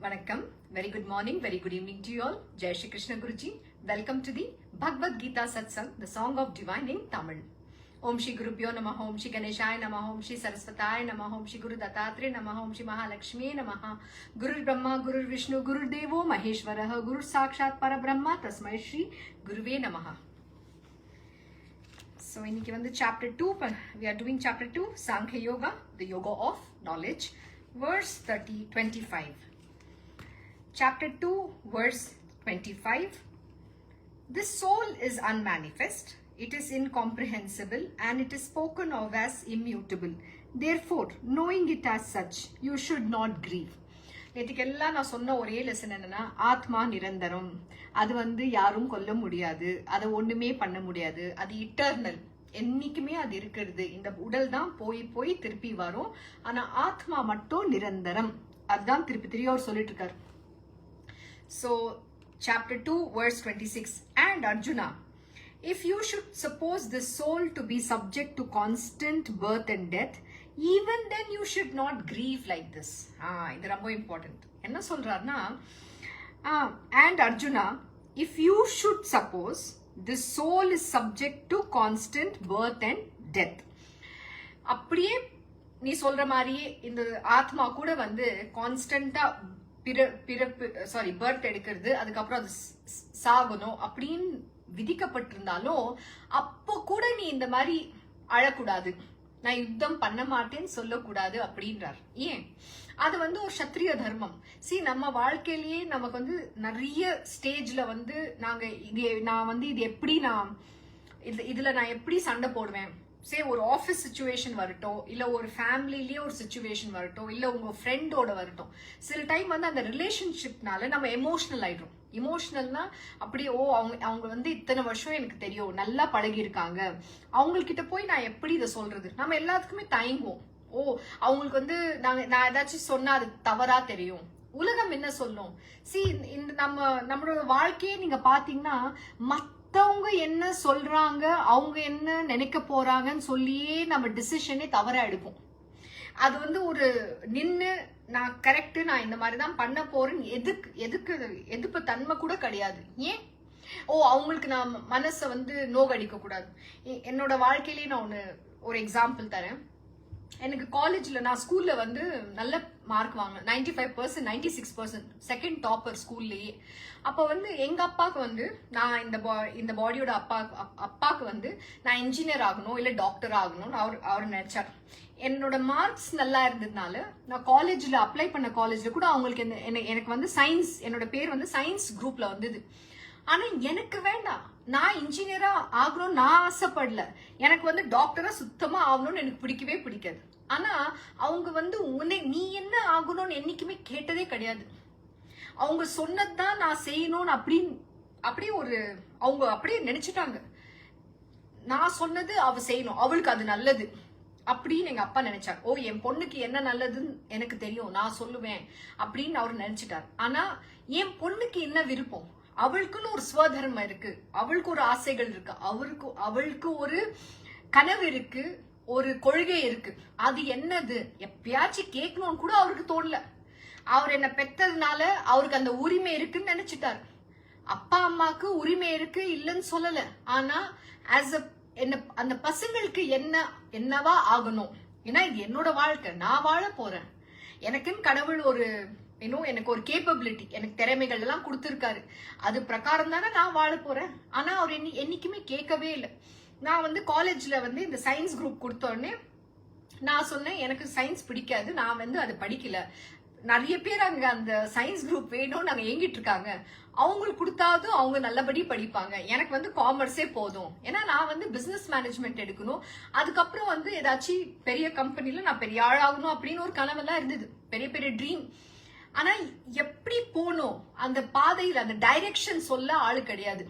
Vanakkam. Very good morning, very good evening to you all. Jai Shri Krishna Guruji. Welcome to the Bhagavad Gita Satsang, the song of divine in Tamil. Om Shri Gurubhyo Namaha, Om Shri Ganeshaya Namaha, Om Shri Saraswataya Namaha, Om Shri Guru Dattatreya Namaha, Om Shri Mahalakshmi Namaha. Guru Brahma, Guru Vishnu, Guru Devo Maheshwaraha, Guru Sakshat Parabrahma, Tasmai Shri Guruve Namaha. So in chapter 2, we are doing chapter 2, Sankhya Yoga, the Yoga of Knowledge, verse 25. Chapter 2, verse 25. This soul is unmanifest, it is incomprehensible, and it is spoken of as immutable. Therefore, knowing it as such, you should not grieve. நேற்றுக்கெல்லாம் நான் சொன்ன ஒரே lesson என்னன்னா, ஆத்மா நிரந்தரம், அது யாரும் கொல்ல முடியாது, அதை ஒண்ணுமே பண்ண முடியாது, அது இட்டர்னல், என்னைக்குமே அது இருக்கிறது. இந்த உடல் தான் போய் போய் திருப்பி வரும், ஆனா ஆத்மா மட்டும் நிரந்தரம். அதுதான் திருப்பி அவர் சொல்லிட்டு இருக்காரு. So chapter 2 verse 26, and Arjuna, if you should suppose the soul to be subject to constant birth and death, even then you should not grieve like this. இது ரொம்ப இம்பார்ட்டன்ட். என்ன சொல்றாருன்னா, and Arjuna, if you should suppose the soul is subject to constant birth and death, அப்படியே நீ சொல்ற மாதிரியே இந்த ஆத்மா கூட கான்ஸ்டன்டா பர்த் எடுக்கிறது, அதுக்கப்புறம் அது சாகணும் அப்படின்னு விதிக்கப்பட்டிருந்தாலும் அப்போ கூட நீ இந்த மாதிரி அழக்கூடாது, நான் யுத்தம் பண்ண மாட்டேன்னு சொல்லக்கூடாது அப்படின்றார். ஏன்? அது ஒரு சத்திரிய தர்மம். நம்ம வாழ்க்கையிலேயே நமக்கு நிறைய ஸ்டேஜ்ல நாங்க நான் இது எப்படி இதுல நான் எப்படி சண்டை போடுவேன், ஒரு ஆஃபீஸ் சிச்சுவேஷன் வரட்டும், இல்ல ஒரு ஃபேமிலிலேயே ஒரு சிச்சுவேஷன் வரட்டும், இல்ல உங்க ஃப்ரெண்டோட வரட்டும், சில டைம் அந்த ரிலேஷன்ஷிப்னால நம்ம எமோஷனல் ஆயிடும். இமோஷனல்னா அப்படியே அவங்க இத்தனை வருஷம் எனக்கு தெரியும், நல்லா பழகி இருக்காங்க, அவங்கக்கிட்ட போய் நான் எப்படி இதை சொல்றது, நம்ம எல்லாத்துக்குமே தயங்குவோம். அவங்களுக்கு நான் ஏதாச்சும் சொன்னா அது தவறா தெரியும், உலகம் என்ன சொல்லும். இந்த நம்மளோட வாழ்க்கையே நீங்க பாத்தீங்கன்னா, மத்தவங்க என்ன சொல்றாங்க, அவங்க என்ன நினைக்க போறாங்கன்னு சொல்லியே நம்ம டிசிஷனே தவறா எடுப்போம். அது ஒரு நின்னு நான் கரெக்ட், நான் இந்த மாதிரி தான் பண்ண போறேன்னு எதிர்ப்பு தன்மை கூட கிடையாது. ஏன்? அவங்களுக்கு நான் மனசை நோகடிக்க கூடாது. என்னோட வாழ்க்கையிலேயே நான் ஒரு எக்ஸாம்பிள் தரேன். எனக்கு காலேஜ்ல நான் ஸ்கூல்ல நல்ல மார்க் வாங்கினேன், 95%, 96%, செகண்ட் டாப்பர் ஸ்கூல்லயே. அப்போ எங்க அப்பாவுக்கு நான் இந்த பாடியோட அப்பாவுக்கு நான் இன்ஜினியர் ஆகணும் இல்ல டாக்டர் ஆகணும்னு அவர் நினைச்சார். என்னோட மார்க்ஸ் நல்லா இருந்ததுனால நான் காலேஜ்ல அப்ளை பண்ண காலேஜ்ல கூட அவங்களுக்கு எனக்கு சயின்ஸ், என்னோட பேர் சயின்ஸ் குரூப்ல வந்தது. ஆனா எனக்கு வேண்டாம், நான் இன்ஜினியரா ஆகணும்னு நான் ஆசைப்படல, எனக்கு டாக்டரா சுத்தமா ஆகணும்னு எனக்கு பிடிக்கவே பிடிக்காது. ஆனா அவங்க நீ என்ன ஆகணும்னு என்னைக்குமே கேட்டதே கிடையாது. அவங்க சொன்னதுதான் நான் செய்யணும்னு அப்படியே அவங்க அப்படியே நினைச்சிட்டாங்க. நான் சொன்னது அவ செய்யணும், அவளுக்கு அது நல்லது அப்படின்னு எங்க அப்பா நினைச்சார். என் பொண்ணுக்கு என்ன நல்லதுன்னு எனக்கு தெரியும், நான் சொல்லுவேன் அப்படின்னு அவர் நினைச்சிட்டார். ஆனா என் பொண்ணுக்கு என்ன விருப்பம், அவளுக்குன்னு ஒரு ஸ்வதர்மம் இருக்கு, அவளுக்கு ஒரு ஆசைகள் இருக்கு, அவளுக்கு ஒரு கனவு இருக்கு, ஒரு கொள்கை இருக்கு. அது என்னது எப்பயாச்சும் கேட்கணும்னு கூட அவருக்கு தோணல. அவர் என்ன பெற்றதுனால அவருக்கு அந்த உரிமை இருக்குன்னு நினைச்சிட்டாரு. அப்பா அம்மாக்கு உரிமை இருக்கு இல்லைன்னு சொல்லல, ஆனா அந்த பசங்களுக்கு என்னவா ஆகணும், ஏன்னா இது என்னோட வாழ்க்கை, நான் வாழ போறேன், எனக்குன்னு கடவுள் எனக்கு ஒரு கேப்பபிலிட்டி, எனக்கு திறமைகள் எல்லாம் கொடுத்துருக்காரு, அது பிரகாரம் தானே நான் வாழ போறேன். ஆனா அவர் என்னைக்குமே கேட்கவே இல்லை. நான் காலேஜ்ல இந்த சயின்ஸ் குரூப் கொடுத்தோடனே நான் சொன்னேன், எனக்கு சயின்ஸ் பிடிக்காது, நான் அது படிக்கல. நிறைய பேர் அங்க அந்த சயின்ஸ் குரூப் வேணும்னு நாங்க ஏங்கிட்டு இருக்காங்க, அவங்களுக்கு கொடுத்தாவது அவங்க நல்லபடி படிப்பாங்க, எனக்கு காமர்ஸே போதும், ஏன்னா நான் பிசினஸ் மேனேஜ்மெண்ட் எடுக்கணும், அதுக்கப்புறம் ஏதாச்சும் பெரிய கம்பெனில நான் பெரிய ஆளாகணும் அப்படின்னு ஒரு கனவெல்லாம் இருந்தது, பெரிய பெரிய ட்ரீம். ஆனா எப்படி போனோம் அந்த பாதையில் அந்த டைரக்ஷன் சொல்ல ஆளு கிடையாது.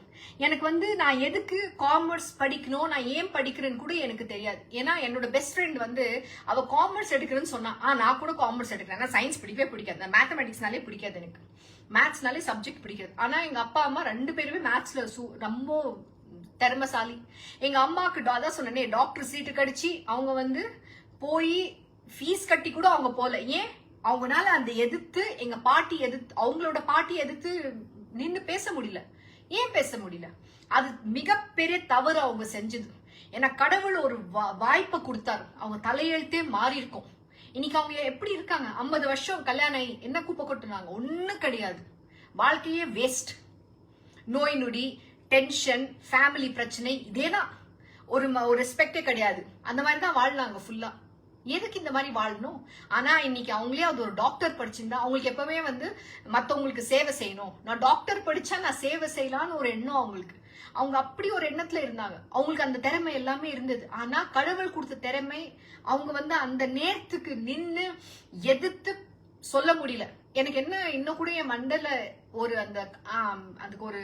எனக்கு நான் எதுக்கு காமர்ஸ் படிக்கணும், நான் ஏன் படிக்கிறேன்னு கூட எனக்கு தெரியாது. ஏன்னா என்னோட பெஸ்ட் ஃப்ரெண்ட் அவ காமர்ஸ் எடுக்கிறேன்னு சொன்னா, நான் கூட காமர்ஸ் எடுக்கிறேன், சயின்ஸ் பிடிக்கவே பிடிக்காது, மேத்தமெட்டிக்ஸ்னாலே பிடிக்காது, எனக்கு மேத்ஸ்னாலே சப்ஜெக்ட் பிடிக்காது. ஆனா எங்க அப்பா அம்மா ரெண்டு பேருமே மேத்ஸ்ல ரொம்ப திறமசாலி. எங்க அம்மாக்கு அதான் சொன்னே, டாக்டர் சீட்டு கடிச்சு அவங்க போய் ஃபீஸ் கட்டி கூட அவங்க போல. ஏன்? அவங்கனால அந்த எதிர்த்து எங்க பாட்டி எதிர்த்து அவங்களோட பாட்டி எதிர்த்து நின்னு பேச முடியல. ஏன் பேச முடியல? அது மிகப்பெரிய தவறு அவங்க செஞ்சது. ஏன்னா கடவுள் ஒரு வாய்ப்பை கொடுத்தாரு. அவங்க தலையெழுத்தே மாறி இருக்கும். இன்னைக்கு அவங்க எப்படி இருக்காங்க? 50 வருஷம் கல்யாணம் ஆகி என்ன குப்பை கொட்டுனாங்க? ஒண்ணும் கிடையாது. வாழ்க்கையே வேஸ்ட். நோய் நொடி, டென்ஷன், ஃபேமிலி பிரச்சனை, இதேதான். ஒரு ரெஸ்பெக்டே கிடையாது. அந்த மாதிரி தான் வாழ்னாங்க ஃபுல்லா. எதுக்கு இந்த மாதிரி வாழணும்? ஆனா இன்னைக்கு அவங்களே அது ஒரு டாக்டர் படிச்சிருந்தா அவங்களுக்கு எப்பவுமே மத்தவங்களுக்கு சேவை செய்யணும். நான் டாக்டர் படிச்சா நான் சேவை செய்யலாம்னு ஒரு எண்ணம் அவங்களுக்கு. அவங்க அப்படி ஒரு எண்ணத்துல இருந்தாங்க. அவங்களுக்கு அந்த திறமை எல்லாமே இருந்தது. ஆனா கடவுள் கொடுத்த திறமை அவங்க அந்த நேரத்துக்கு நின்னு எதிர்த்து சொல்ல முடியல. எனக்கு என்ன இன்னும் கூட என் மண்டல ஒரு அதுக்கு ஒரு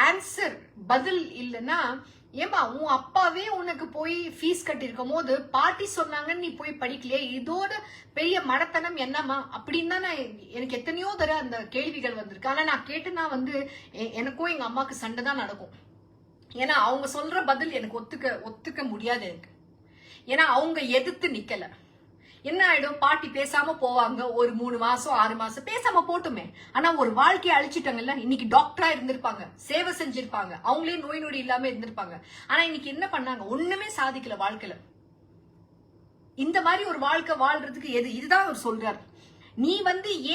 ஆன்சர் பதில் இல்லைன்னா, ஏமா உன் அப்பாவே உனக்கு போய் ஃபீஸ் கட்டி இருக்கும் போது பாட்டி சொன்னாங்கன்னு நீ போய் படிக்கலையே, இதோட பெரிய மடத்தனம் என்னமா அப்படின்னு தான் எனக்கு எத்தனையோ தடவை அந்த கேள்விகள் வந்திருக்கு. ஆனா நான் கேட்டுனா எனக்கும் எங்க அம்மாவுக்கு சண்டை தான் நடக்கும். ஏன்னா அவங்க சொல்ற பதில் எனக்கு ஒத்துக்க முடியாது எனக்கு. ஏன்னா அவங்க எதிர்த்து நிக்கல. என்ன ஆயிடும்? பாட்டி பேசாம போவாங்க. ஒரு 3 மாசம் 6 மாசம் பேசாம போட்டுமே. ஆனா ஒரு வாழ்க்கையை அழிச்சிட்டாங்கல்ல. இன்னைக்கு டாக்டரா இருந்திருப்பாங்க, சேவை செஞ்சிருப்பாங்க, அவங்களே நோய் நொடி இல்லாம இருந்திருப்பாங்க. ஆனா இன்னைக்கு என்ன பண்ணாங்க? ஒண்ணுமே சாதிக்கல வாழ்க்கையில. இந்த மாதிரி ஒரு வாழ்க்கை வாழ்றதுக்கு இதுதான் அவர் சொல்றாரு. நீ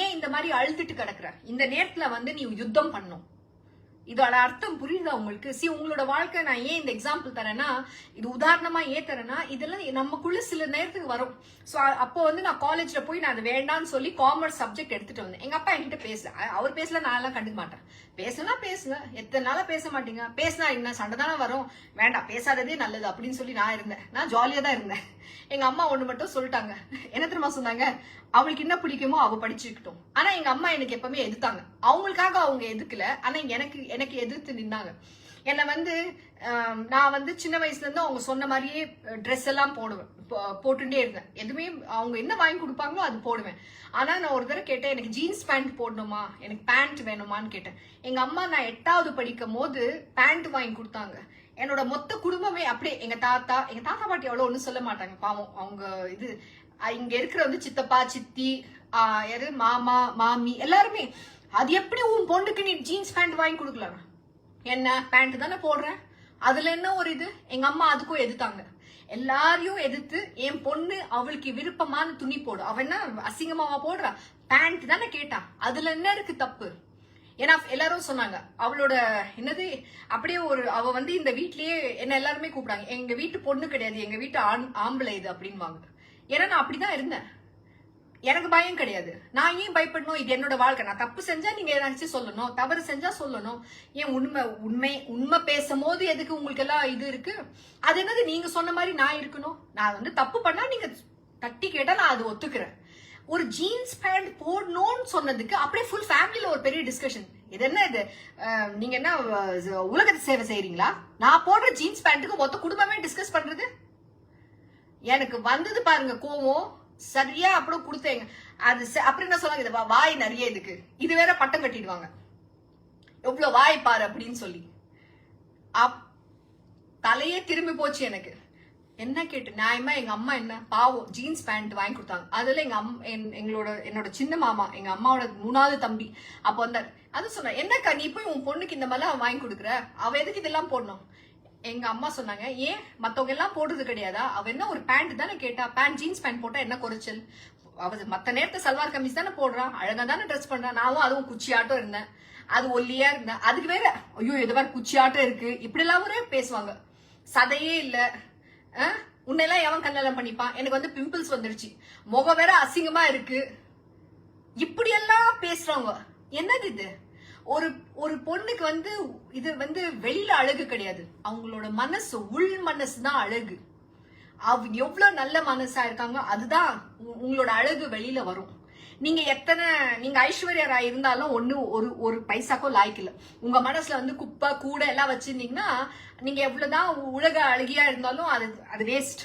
ஏன் இந்த மாதிரி அழுதுட்டு கிடக்குற? இந்த நேரத்துல நீ யுத்தம் பண்ணும். இதோட அர்த்தம் புரியுதா உங்களுக்கு? உங்களோட வாழ்க்கை நான் ஏன் இந்த எக்ஸாம்பிள் தரேன்னா, இது உதாரணமா ஏன் தரேன்னா, இதெல்லாம் நமக்குள்ள சில நேரத்துக்கு வரும். சோ அப்போ நான் காலேஜ்ல போய் நான் அது வேண்டாம்னு சொல்லி காமர்ஸ் சப்ஜெக்ட் எடுத்துட்டு வந்தேன். எங்க அப்பா என்கிட்ட பேசல. அவர் பேசல, நான் எல்லாம் கண்டுக்க மாட்டேன். பேசுங்க, எத்தனை நாளா பேச மாட்டீங்க? பேசினா என்ன சண்டை தானே வரும்? வேண்டாம், பேசாததே நல்லது அப்படின்னு சொல்லி நான் இருந்தேன். நான் ஜாலியா தான் இருந்தேன். எங்க அம்மா ஒண்ணு மட்டும் சொல்லிட்டாங்க. என்ன தெரியுமா சொன்னாங்க? அவளுக்கு என்ன பிடிக்குமோ அவ படிச்சுக்கிட்டோம். ஆனா எங்க அம்மா எனக்கு எப்பவுமே எதிர்த்தாங்க. அவங்களுக்காக அவங்க எதுக்கல, ஆனா எனக்கு எதிர்த்து நின்னாங்க. என்ன நான் சின்ன வயசுல இருந்து அவங்க சொன்ன மாதிரியே ட்ரெஸ் எல்லாம் போட்டுட்டே இருந்தேன். எதுவுமே அவங்க என்ன வாங்கி கொடுப்பாங்களோ அது போடுவேன். ஆனா நான் ஒரு தடவை கேட்டேன், எனக்கு ஜீன்ஸ் பேண்ட் போடணுமா, எனக்கு பேண்ட் வேணுமான்னு கேட்டேன். எங்க அம்மா நான் 8வது படிக்கும் போது பேண்ட் வாங்கி கொடுத்தாங்க. என்னோட மொத்த குடும்பமே அப்படியே எங்க தாத்தா பாட்டி அவ்வளவு ஒண்ணும் சொல்ல மாட்டாங்க, பாவம். அவங்க இங்க இருக்கிற சித்தப்பா சித்தி யாரு மாமா மாமி எல்லாருமே, அது எப்படி உன் பொண்ணுக்கு நீ ஜீன்ஸ் பேண்ட் வாங்கி கொடுக்கலாம்? என்ன பேண்ட் தானே போடுறேன், அதுல என்ன ஒரு இது? எங்க அம்மா அதுக்கும் எதிர்த்தாங்க. எல்லாரையும் எதிர்த்து என் பொண்ணு அவளுக்கு விருப்பமான துணி போடு, அவ என்ன அசிங்கமாவா போடுறா? பேண்ட் தானே கேட்டா, அதுல என்ன இருக்கு தப்பு? ஏன்னா எல்லாரும் சொன்னாங்க அவளோட அப்படியே அவ இந்த வீட்லயே என்ன எல்லாருமே கூப்பிடாங்க, எங்க வீட்டு பொண்ணு கிடையாது, எங்க வீட்டு ஆம்பளை இது அப்படின்வாங்க. ஏன்னா நான் அப்படிதான் இருந்தேன். எனக்கு பயம் கிடையாது. நான் ஏன் பயப்படணும்? இது என்னோட வாழ்க்கை. நான் தப்பு செஞ்சா நீங்க ஏதாச்சும் சொல்லணும், தவறு செஞ்சா சொல்லணும். ஏன் உண்மை பேசும் போது எதுக்கு உங்களுக்கு எல்லாம் இது இருக்கு? அது என்னது நீங்க சொன்ன மாதிரி நான் இருக்கணும்? நான் தப்பு பண்ணா நீங்க தட்டி கேட்டா நான் அது ஒத்துக்கிறேன். ஒரு ஜீன்ஸ் பேண்ட் போடணும்னு சொன்னதுக்கு அப்படியே ஃபுல் ஃபேமிலியில ஒரு பெரிய டிஸ்கஷன். இது என்ன இது? நீங்க என்ன உலகத்தை சேவை செய்யறீங்களா? நான் போடுற ஜீன்ஸ் பேண்ட்டுக்கு மொத்த குடும்பமே டிஸ்கஸ் பண்றது. எனக்கு வந்தது பாருங்க கோவம். சரியா அப்படியே கொடுத்தேங்க. அது அப்புறம் என்ன சொன்னாங்க, இது வாய் நிறைய இதுக்கு, இது வேற பட்டம் கட்டிடுவாங்க, எவ்வளவு வாய் பாரு அப்படின்னு சொல்லி. தலையே திரும்பி போச்சு எனக்கு. என்ன கேட்டு நியாயமா எங்க அம்மா என்ன பாவம் ஜீன்ஸ் பேண்ட் வாங்கி கொடுத்தாங்க. அதுல என்னோட சின்ன மாமா, எங்க அம்மாவோட 3வது தம்பி அப்ப வந்தார். அது சொன்ன, என்னக்கா நீ போய் உன் பொண்ணுக்கு இந்த மாதிரிலாம் வாங்கி கொடுக்குற, அவ எதுக்கு இதெல்லாம் போடணும்? எங்க அம்மா சொன்னாங்க, ஏன் மத்தவங்க எல்லாம் போடுறது கிடையாதா? அவ என்ன ஒரு பேண்ட் தானே கேட்டா, ஜீன்ஸ் பேண்ட் போட்டா என்ன குறைச்சல்? அவ மத்த நேரத்தை சல்வார் கமிஸ் தானே போடுறான், அழகா தானே ட்ரெஸ் பண்றான். நானும் அதுவும் குச்சியாட்டம் இருந்தேன், அது ஒல்லியா இருந்தேன். அதுக்கு வேற ஐயோ இது வேற குச்சியாட்டம் இருக்கு இப்படி எல்லாம் பேசுவாங்க. சதையே இல்ல, உன்னெல்லாம் எவன் கல்யாணம் பண்ணிப்பான்? எனக்கு பிம்பிள்ஸ் வந்துருச்சு, முகம் வேற அசிங்கமா இருக்கு, இப்படி எல்லாம் பேசுறவங்க. என்னது இது? ஒரு பொண்ணுக்கு இது வெளியில அழகு கிடையாது, அவங்களோட மனசு, உள் மனசு தான் அழகு. அவங்க எவ்வளவு நல்ல மனசா இருக்காங்க, அதுதான் உங்களோட அழகு வெளியில வரும். நீங்க ஐஸ்வர்யா ராய் இருந்தாலும் ஒரு பைசாக்கோ லாய்க்கு இல்ல. உங்க மனசுல குப்பை கூட எல்லாம் வச்சிருந்தீங்கன்னா, நீங்க எவ்வளவுதான் உலக அழகியா இருந்தாலும் அது வேஸ்ட்.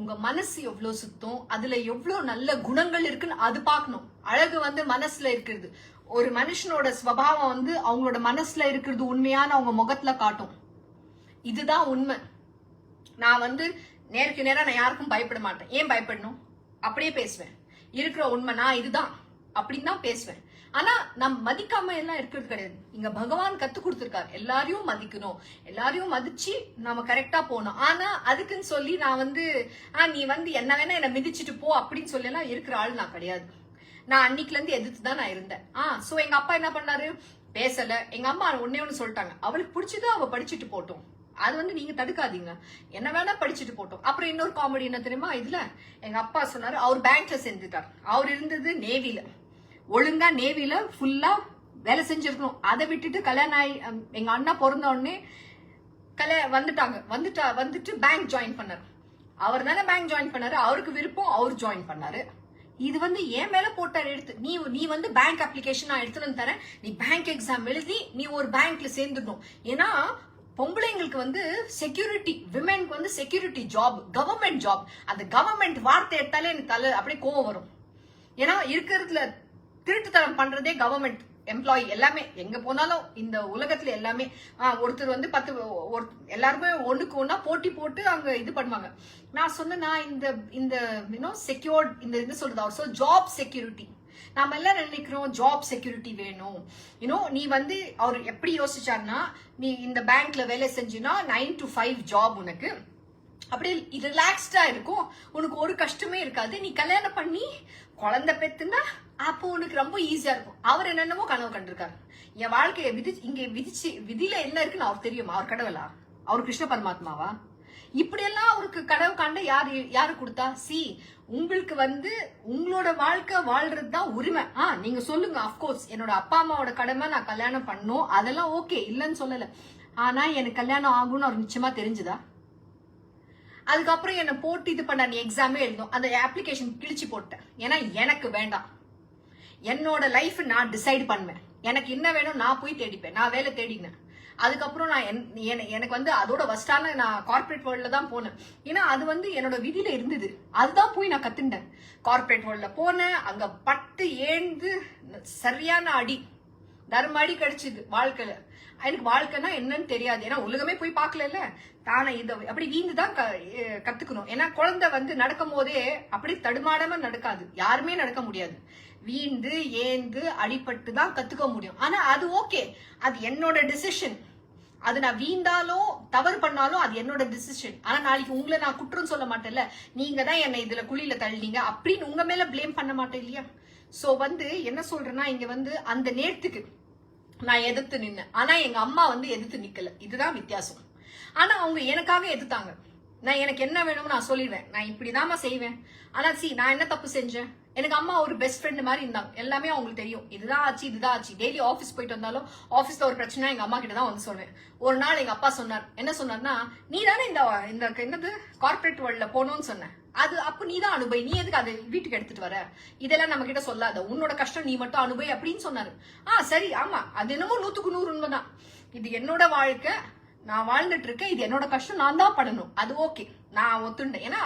உங்க மனசு எவ்வளவு சுத்தம், அதுல எவ்வளவு நல்ல குணங்கள் இருக்குன்னு அது பார்க்கணும். அழகு மனசுல இருக்கிறது. ஒரு மனுஷனோட ஸ்வபாவம் அவங்களோட மனசுல இருக்கிறது உண்மையான அவங்க முகத்துல காட்டும். இதுதான் உண்மை. நான் நேருக்கு நேரா நான் யாருக்கும் பயப்பட மாட்டேன். ஏன் பயப்படணும்? அப்படியே பேசுவேன். இருக்கிற உண்மை நான் இதுதான் அப்படின்னு தான் பேசுவேன். ஆனா நம்ம மதிக்காம எல்லாம் இருக்கிறது கிடையாது. இங்க பகவான் கத்து கொடுத்திருக்காரு எல்லாரையும் மதிக்கணும், எல்லாரையும் மதிச்சு நம்ம கரெக்டா போகணும். ஆனா அதுக்குன்னு சொல்லி நான் நீ என்ன வேணா என்ன மிதிச்சுட்டு போ அப்படின்னு சொல்லி எல்லாம் இருக்கிற ஆள் நான் கிடையாது. நான் அன்னைக்குல இருந்து எதிர்த்து தான் நான் இருந்தேன். சோ எங்க அப்பா என்ன பண்ணாரு, பேசல. எங்க அம்மா ஒன்னு சொல்லிட்டாங்க, அவளுக்கு பிடிச்சதோ அவ படிச்சுட்டு போட்டோம், அது நீங்க தடுக்காதீங்க, என்ன வேணா படிச்சுட்டு போட்டோம். அப்புறம் இன்னொரு காமெடி என்ன தெரியுமா இதுல, எங்க அப்பா சொன்னாரு அவர் பேங்க்ல சேர்ந்துட்டார். அவர் இருந்தது நேவில, ஒழுங்கா நேவில ஃபுல்லா வேலை செஞ்சிருக்கணும். அதை விட்டுட்டு கல்யாணம் ஆகி எங்க அண்ணா பிறந்த உடனே வந்துட்டு பேங்க் ஜாயின் பண்ணாரு. அவர் தானே பேங்க் ஜாயின் பண்ணாரு, அவருக்கு விருப்பம், அவர் ஜாயின் பண்ணாரு. இது ஏன் மேல போட்டார் எடுத்து, நீ பேங்க் அப்ளிகேஷன் நான் எடுத்துன்னு தரேன், நீ பேங்க் எக்ஸாம் எழுதி நீ ஒரு பேங்க்ல சேர்ந்துடணும். ஏன்னா பொம்பளைங்களுக்கு செக்யூரிட்டி, விமென்க்கு செக்யூரிட்டி ஜாப், கவர்மெண்ட் ஜாப். அந்த கவர்மெண்ட் வார்த்தை எடுத்தாலே எனக்கு தலை அப்படியே கோவம் வரும். ஏன்னா இருக்கிறதுல திருட்டுத்தனம் பண்றதே கவர்மெண்ட் எம்ப்ளாயி. எல்லாமே எங்க போனாலும் இந்த உலகத்துல எல்லாமே ஒருத்தர் 10 எல்லாருமே ஒண்ணுக்கு ஒன்னா போட்டி போட்டு அங்க இது பண்ணுவாங்க. நான் சொன்னா இந்த செக்யூர்ட் இந்த சொல்றது அவர் ஜாப் செக்யூரிட்டி. நாம எல்லாம் நினைக்கிறோம் ஜாப் செக்யூரிட்டி வேணும். நீ அவர் எப்படி யோசிச்சாருன்னா, நீ இந்த பேங்க்ல வேலை செஞ்சுனா 9 to 5 ஜாப், உனக்கு அப்படியே ரிலாக்ஸ்டா இருக்கும், உனக்கு ஒரு கஷ்டமே இருக்காது, நீ கல்யாணம் பண்ணி குழந்தை பெத்துனா அப்போ உனக்கு ரொம்ப ஈஸியா இருக்கும். அவர் என்னென்னமோ கனவு கண்டிருக்காரு. என் வாழ்க்கையை விதியில என்ன இருக்குன்னு அவர் தெரியுமா? அவர் கடவுளா? அவர் கிருஷ்ண பரமாத்மாவா? இப்படியெல்லாம் அவருக்கு கனவு காண்ட யாரு கொடுத்தா? உங்களுக்கு உங்களோட வாழ்க்கை வாழ்றதுதான் உரிமை. நீங்க சொல்லுங்க, அப்கோர்ஸ் என்னோட அப்பா அம்மாவோட கடமை, நான் கல்யாணம் பண்ணும், அதெல்லாம் ஓகே, இல்லன்னு சொல்லல. ஆனா எனக்கு கல்யாணம் ஆகும்னு அவர் நிச்சயமா தெரிஞ்சுதா? அதுக்கப்புறம் என்ன போட்டு இது பண்ண, நீ எக்ஸாமே எழுதும், அந்த அப்ளிகேஷன் கிழிச்சு போட்டேன். ஏன்னா எனக்கு வேண்டாம், என்னோட லைஃப் நான் டிசைட் பண்ணுவேன், எனக்கு என்ன வேணும் நான் போய் தேடிப்பேன். நான் வேலை தேடினேன். அதுக்கப்புறம் நான் எனக்கு அதோட வஸ்டான நான் கார்பரேட் வேர்ல்ட்ல தான் போனேன். ஏன்னா அது என்னோட விதியில இருந்தது, அதுதான் போய் நான் கத்துட்டேன். கார்பரேட் வேர்ல்ட்ல போனேன், அங்க பட்டு ஏந்து சரியான அடி, தர்ம அடி கிடைச்சது வாழ்க்கையில. எனக்கு வாழ்க்கைனா என்னன்னு தெரியாது, ஏன்னா உலகமே போய் பார்க்கல. தானே இதை அப்படி வீந்துதான் கத்துக்கணும். ஏன்னா குழந்தை நடக்கும் போதே அப்படி தடுமாடாம நடக்காது, யாருமே நடக்க முடியாது. வீந்து ஏந்து அடிபட்டு தான் கத்துக்க முடியும். ஆனா அது ஓகே, அது என்னோட டிசிஷன். அது நான் வீந்தாலும் தவறு பண்ணாலும் அது என்னோட டிசிஷன். ஆனா நாளைக்கு உங்களை நான் குற்றம் சொல்ல மாட்டேன்ல, நீங்க தான் என்னை இதுல குழியில தள்ளினீங்க அப்படின்னு உங்க மேல பிளேம் பண்ண மாட்டேன் இல்லையா? சோ என்ன சொல்றேன்னா, இங்க அந்த நேரத்துக்கு நான் எதிர்த்து நின்னேன். ஆனா எங்க அம்மா எதிர்த்து நிக்கல, இதுதான் வித்தியாசம். ஆனா அவங்க எனக்காக எதிர்த்தாங்க. நான் எனக்கு என்ன வேணும்னு நான் சொல்லிடுவேன், நான் இப்படிதாம்மா செய்வேன். ஆனா நான் என்ன தப்பு செஞ்சேன்? எனக்கு அம்மா ஒரு பெஸ்ட் ஃப்ரெண்ட் மாதிரி இருந்தாங்க, எல்லாமே அவங்களுக்கு தெரியும், இதுதான் ஆச்சு இதுதான் ஆச்சு. டெய்லி ஆஃபீஸ் போயிட்டு வந்தாலும் ஆஃபீஸ்ல ஒரு பிரச்சனை எங்க அம்மா கிட்ட தான் சொல்வேன். ஒரு நாள் எங்க அப்பா சொன்னார், என்ன சொன்னார்னா, நீ தானே இந்த என்னது கார்பரேட் வேர்ல்ட்ல போகணும்னு சொன்னேன், அது அப்ப நீ தான் அனுபவி, நீ எதுக்கு அதை வீட்டுக்கு எடுத்துட்டு வர, இதெல்லாம் நம்ம கிட்ட சொல்லாத, உன்னோட கஷ்டம் நீ மட்டும் அனுபவி அப்படின்னு சொன்னாரு. சரி, ஆமா, அது என்னமோ 100க்கு 100 உண்மைதான். இது என்னோட வாழ்க்கை, நான் வாழ்ந்துட்டு இருக்கேன், இது என்னோட கஷ்டம், நான் தான் படணும், அது ஓகே, நான் ஒத்துண்டேன். ஏன்னா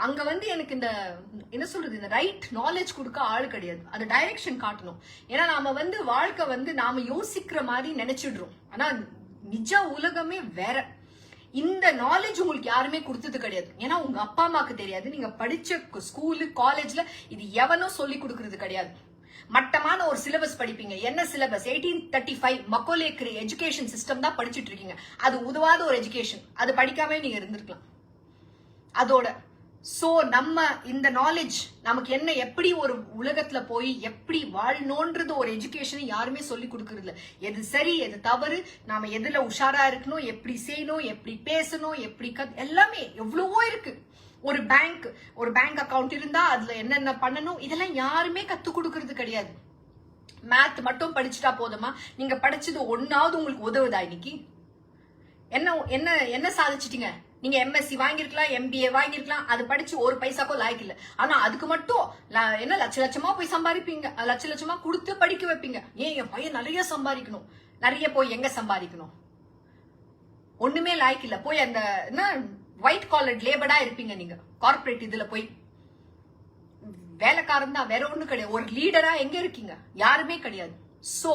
அங்க எனக்கு இந்த என்ன சொல்றது, இந்த ரைட் நாலேஜ் கொடுக்க ஆள் கிடையாது, அது டைரக்ஷன் காட்டணும். ஏன்னா நாம வாழ்க்கை நாம யோசிக்கிற மாதிரி நினைச்சிடுறோம், ஆனா நிஜ உலகமே வேற. இந்த நாலேஜ் உங்களுக்கு யாருமே கொடுத்தது கிடையாது. ஏன்னா உங்க அப்பா அம்மாக்கு தெரியாது, நீங்க படிச்ச ஸ்கூலு காலேஜ்ல இது எவனும் சொல்லி கொடுக்கறது கிடையாது. மட்டமான ஒரு சிலபஸ் படிப்பீங்க. என்ன சிலபஸ்? 1835 மக்கோலே எஜுகேஷன் சிஸ்டம் தான் படிச்சுட்டு இருக்கீங்க. அது உதவாத ஒரு எஜுகேஷன், அது படிக்காம நீங்க இருந்திருக்கலாம் அதோட. சோ நம்ம இந்த நாலேஜ் நமக்கு என்ன, எப்படி ஒரு உலகத்துல போய் எப்படி வாழணும்ன்றது ஒரு எஜுகேஷன் யாருமே சொல்லி கொடுக்கறது இல்ல. எது சரி எது தவறு, நாம எதுல உஷாரா இருக்கணும், எப்படி செய்யணும், எப்படி பேசணும், எப்படி எல்லாமே எவ்வளவோ இருக்கு. ஒரு பேங்க் அக்கவுண்ட் இருந்தா அதுல என்னென்ன பண்ணணும், இதெல்லாம் யாருமே கத்து கொடுக்கறது கிடையாது. மேத் மட்டும் படிச்சுட்டா போதுமா? நீங்க படிச்சது ஒன்னாவது உங்களுக்கு உதவுதா? இன்னைக்கு என்ன சாதிச்சிட்டீங்க? நீங்க எம்எஸ்சி வாங்கிருக்கலாம், எம்பிஏ வாங்கிருக்கலாம், அது படிச்சு ஒரு பைசாக்கோ லாய்க்கு இல்ல. ஆனா அதுக்கு மட்டும் என்ன லட்சமா போய் சம்பாதிப்பீங்க, லட்சமா கொடுத்து படிக்க வைப்பீங்க. ஏன் என் பையன் நிறைய சம்பாதிக்கணும், நிறைய போய் எங்க சம்பாதிக்கணும்? ஒண்ணுமே லாய்க்கு இல்ல. போய் அந்த என்ன ஒயிட் காலர் லேபரா இருப்பீங்க நீங்க. கார்பரேட் இதுல போய் வேலைக்காரன் தான், வேற ஒண்ணு கிடையாது. ஒரு லீடரா எங்க இருக்கீங்க? யாருமே கிடையாது. சோ